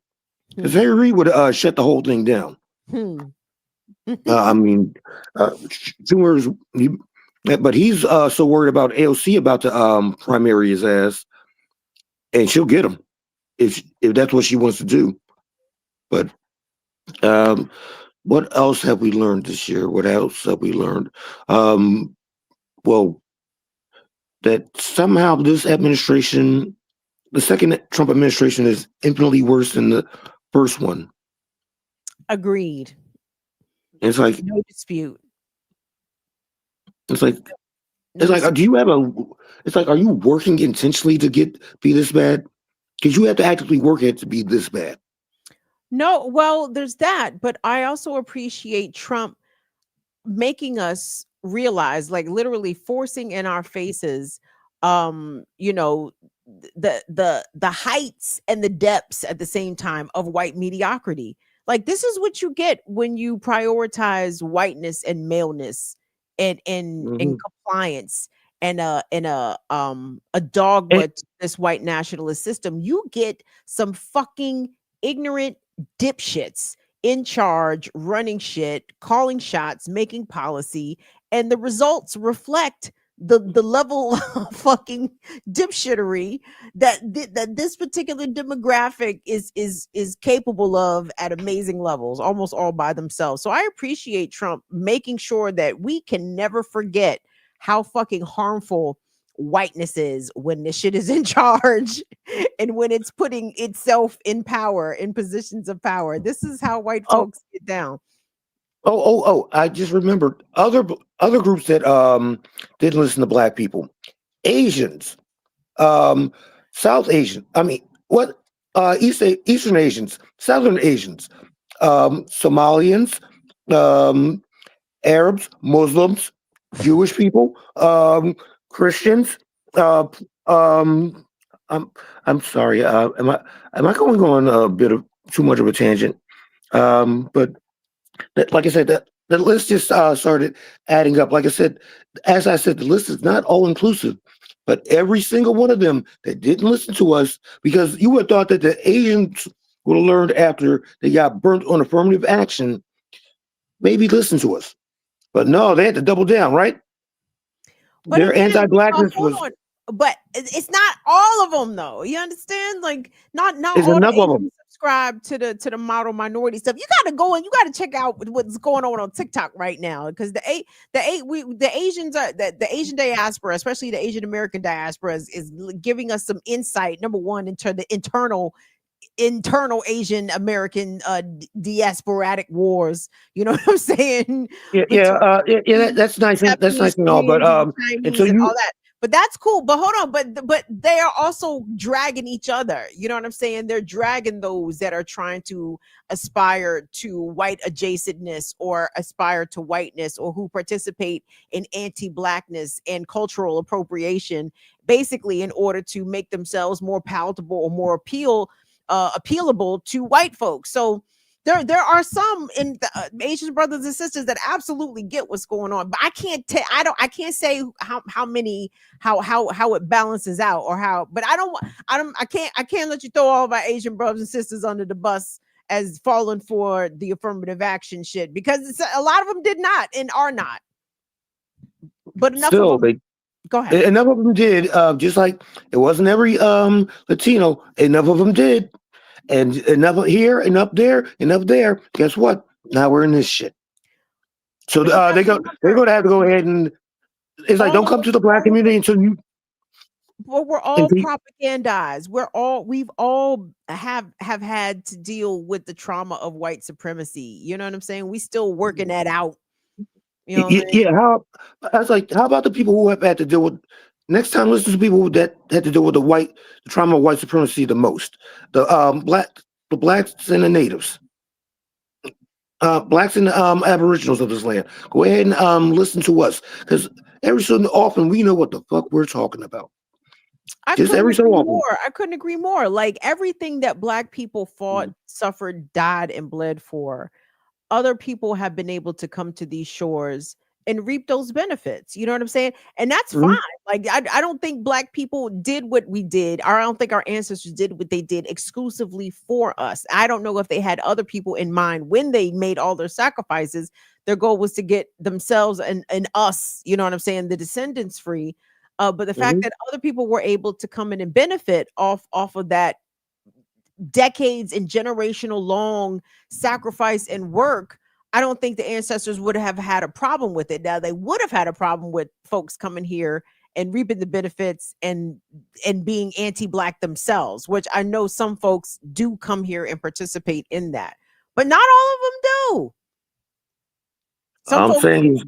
because Harry Reid would have shut the whole thing down. I mean, Schumer's, but he's so worried about AOC about to primary his ass, and she'll get him if that's what she wants to do. But what else have we learned this year? What else have we learned? Well, that somehow this administration, the second Trump administration, is infinitely worse than the first one. Agreed. It's like no dispute. It's like, do you have it's like, are you working intentionally to be this bad? Because you have to actively work at it to be this bad. No, well, there's that, but I also appreciate Trump making us realize, like literally forcing in our faces, you know, the heights and the depths at the same time of white mediocrity. Like, this is what you get when you prioritize whiteness and maleness and compliance and a dogma to this white nationalist system. You get some fucking ignorant dipshits in charge, running shit, calling shots, making policy, and the results reflect the level of fucking dipshittery that this particular demographic is capable of at amazing levels, almost all by themselves. So I appreciate Trump making sure that we can never forget how fucking harmful whiteness is when this shit is in charge and when it's putting itself in power, in positions of power. This is how white folks get down. I just remembered other groups that didn't listen to black people. Asians, South Asian, Eastern Asians, Southern Asians, Somalians, Arabs, Muslims, Jewish people, Christians. I'm sorry. Am I going on a bit of too much of a tangent? But like I said, the list just started adding up. Like I said, the list is not all inclusive. But every single one of them that didn't listen to us, because you would have thought that the Asians would have learned after they got burnt on affirmative action, maybe listen to us. But no, they had to double down, right? But Their again, anti-blackness hold was on. But it's not all of them though. You understand? Like not is all the enough of them. Asians subscribe to the model minority stuff. You got to go and you got to check out what's going on TikTok right now because the Asians are the Asian diaspora, especially the Asian American diaspora, is giving us some insight. Number one, into the internal Asian American diasporatic wars. You know what I'm saying? That's nice. That's nice and all, but Chinese until and all you that. But that's cool. But hold on. But they are also dragging each other. You know what I'm saying? They're dragging those that are trying to aspire to white adjacentness or aspire to whiteness or who participate in anti-blackness and cultural appropriation, basically in order to make themselves more palatable or more appealable to white folks. So there are some in the Asian brothers and sisters that absolutely get what's going on, but I can't I can't say how many how it balances out or how, but I can't let you throw all of our Asian brothers and sisters under the bus as falling for the affirmative action shit because a lot of them did not and are not, but enough still of them. they Go ahead. enough of them did. Just like it wasn't every Latino. Enough of them did. And enough here and up there and up there. Guess what? Now we're in this shit. So they're going to have to go ahead and it's like don't come to the black community until you. Well, we're all propagandized. We've all have had to deal with the trauma of white supremacy. You know what I'm saying? We still working that out. You know what I mean? Yeah. I was like, how about the people who have had to deal with? Next time, listen to people that had to deal with the trauma of white supremacy the most. The blacks and the natives, blacks and the aboriginals of this land. Go ahead and listen to us, because every so often we know what the fuck we're talking about. I Just couldn't every so agree often. more. I couldn't agree more. Like everything that black people fought, suffered, died, and bled for, other people have been able to come to these shores and reap those benefits. You know what I'm saying? And that's fine. Like I don't think black people did what we did. Or I don't think our ancestors did what they did exclusively for us. I don't know if they had other people in mind when they made all their sacrifices. Their goal was to get themselves and us, you know what I'm saying, the descendants free. But the fact that other people were able to come in and benefit off of that decades and generational long sacrifice and work, I don't think the ancestors would have had a problem with it. Now they would have had a problem with folks coming here and reaping the benefits and being anti-black themselves, which I know some folks do come here and participate in that, but not all of them do. I'm saying is,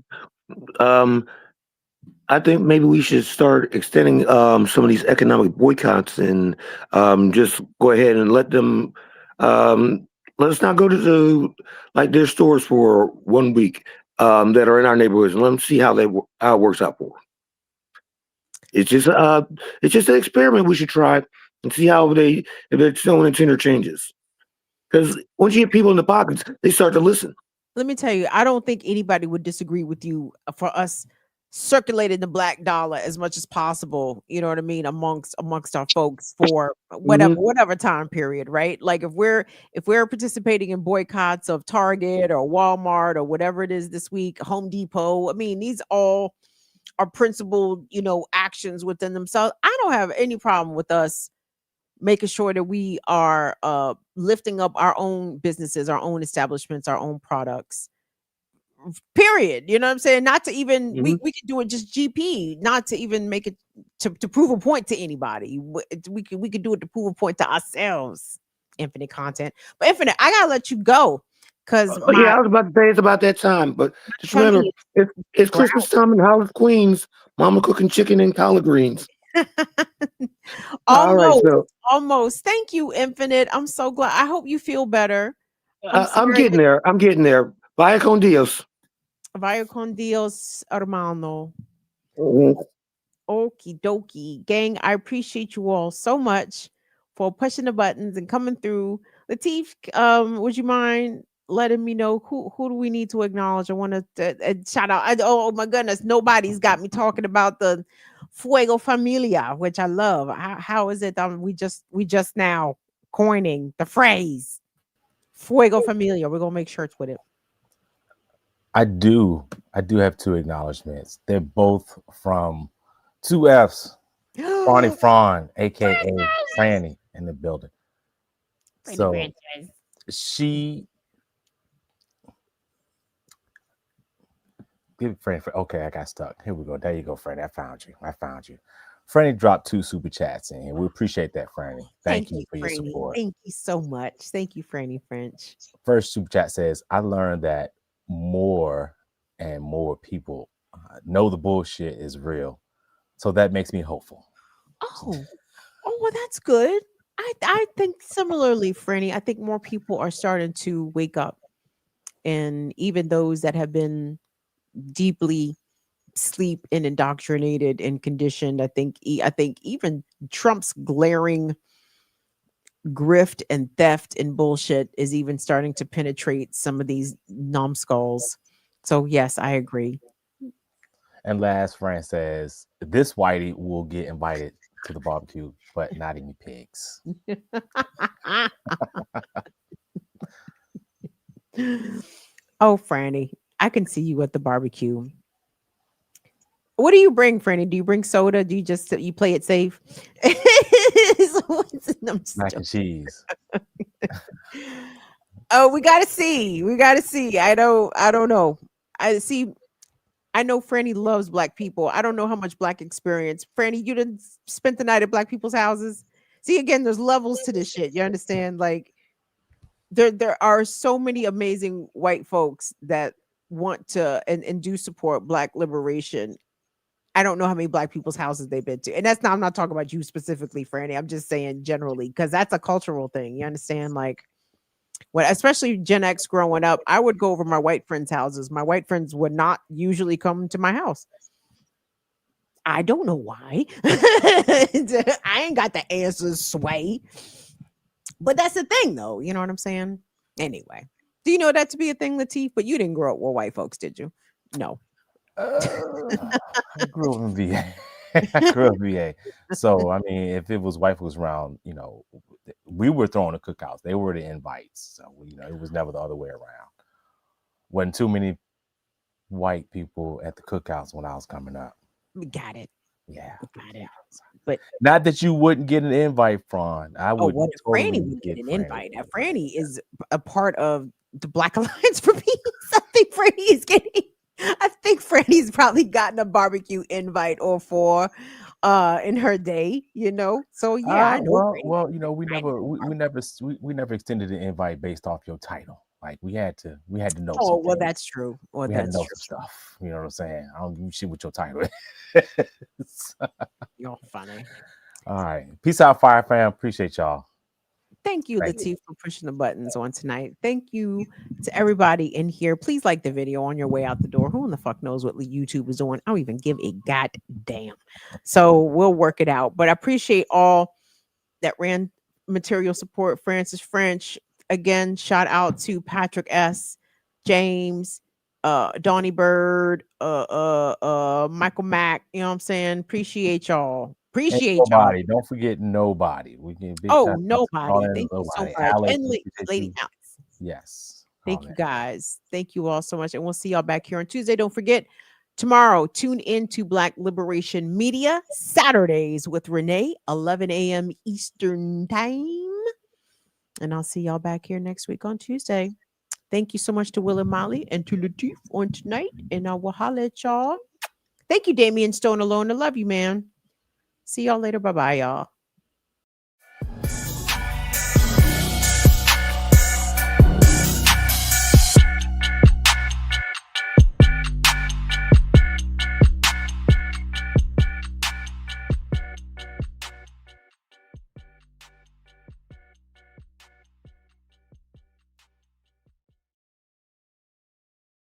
I think maybe we should start extending some of these economic boycotts and just go ahead and let them let us not go to their stores for 1 week that are in our neighborhoods and let them see how it works out for them. It's just an experiment we should try and see how if they're showing interchanges. Because once you get people in the pockets, they start to listen. Let me tell you, I don't think anybody would disagree with you for us circulating the black dollar as much as possible, you know what I mean, amongst our folks for whatever time period, right? Like if we're participating in boycotts of Target or Walmart or whatever it is this week, Home Depot, I mean, these all are principled, actions within themselves. I don't have any problem with us making sure that we are lifting up our own businesses, our own establishments, our own products. Period. You know what I'm saying? Not to even we could do it just GP, not to even make it to prove a point to anybody. We could do it to prove a point to ourselves. Infinite content, but Infinite, I gotta let you go because I was about to say it's about that time, but just remember it's Christmas time in Howard, Queens. Mama cooking chicken and collard greens. Almost. Thank you, Infinite. I'm so glad. I hope you feel better. I'm getting there. Vaya con Dios. Vaya con Dios, hermano. Mm-hmm. Okie dokie. Gang, I appreciate you all so much for pushing the buttons and coming through. Lateef, would you mind letting me know who do we need to acknowledge? I want to shout out. Oh my goodness, nobody's got me talking about the Fuego Familia, which I love. How is it? We just now coining the phrase Fuego Familia. We're gonna make shirts with it. I do have two acknowledgments. They're both from two F's. Franny Fran, aka Franny, in the building. So she give Franny. Okay, I got stuck. Here we go. There you go, Franny. I found you. Franny dropped 2 super chats in here. We appreciate that, Franny. Thank you for your Franny. support. Thank you so much. Thank you, Franny French. First super chat says, I learned that more and more people know the bullshit is real. So that makes me hopeful. Oh, well, that's good. I think similarly, Franny. I think more people are starting to wake up. And even those that have been deeply sleep and indoctrinated and conditioned, I think even Trump's glaring grift and theft and bullshit is even starting to penetrate some of these numbskulls. So yes, I agree. And last friend says, this whitey will get invited to the barbecue, but not any pigs. Oh, Franny, I can see you at the barbecue. What do you bring, Franny? Do you bring soda? Do you play it safe? Mac and cheese. Oh, we gotta see. I don't know. I know Franny loves Black people. I don't know how much Black experience. Franny, you didn't spend the night at Black people's houses. See, again, there's levels to this shit. You understand? Like there are so many amazing white folks that want to and do support Black liberation. I don't know how many Black people's houses they've been to. And I'm not talking about you specifically, Franny. I'm just saying generally, because that's a cultural thing. You understand? Like especially Gen X growing up, I would go over my white friends' houses. My white friends would not usually come to my house. I don't know why. I ain't got the answers, Sway. But that's the thing, though. You know what I'm saying? Anyway, do you know that to be a thing, Latif? But you didn't grow up with white folks, did you? No. I grew up in VA. So, I mean, if it was white folks around, we were throwing the cookouts. They were the invites. So, it was never the other way around. Wasn't too many white people at the cookouts when I was coming up. We got it. Yeah. Got it. But not that you wouldn't get an invite from. I would. What if Franny would get an invite? Now, Franny is a part of the Black Alliance for Peace. I think Franny's probably gotten a barbecue invite or 4 in her day, So yeah, I know. Well, we never extended an invite based off your title. Like we had to know. Oh, well, that's true. Well, we that's had to know true. some stuff. You know what I'm saying? I don't give shit with your title. You're funny. All right. Peace out, Fire Fam. Appreciate y'all. Thank you, Latif, for pushing the buttons on tonight. Thank you to everybody in here. Please like the video on your way out the door. Who in the fuck knows what YouTube is doing? I don't even give a goddamn. So we'll work it out. But I appreciate all that ran material support. Francis French. Again, shout out to Patrick S., James, Donnie Bird, Michael Mack. You know what I'm saying? Appreciate y'all. Appreciate nobody. y'all. Don't forget nobody. We can be nobody. Thank you so much. Alex, and Lady Alex. Yes. Thank you guys. Thank you all so much. And we'll see y'all back here on Tuesday. Don't forget, tomorrow, tune in to Black Liberation Media Saturdays with Renee, 11 a.m. Eastern Time. And I'll see y'all back here next week on Tuesday. Thank you so much to Will and Molly and to Latif on tonight. And I will holler at y'all. Thank you, Damian Stone Alone. I love you, man. See y'all later. Bye-bye, y'all.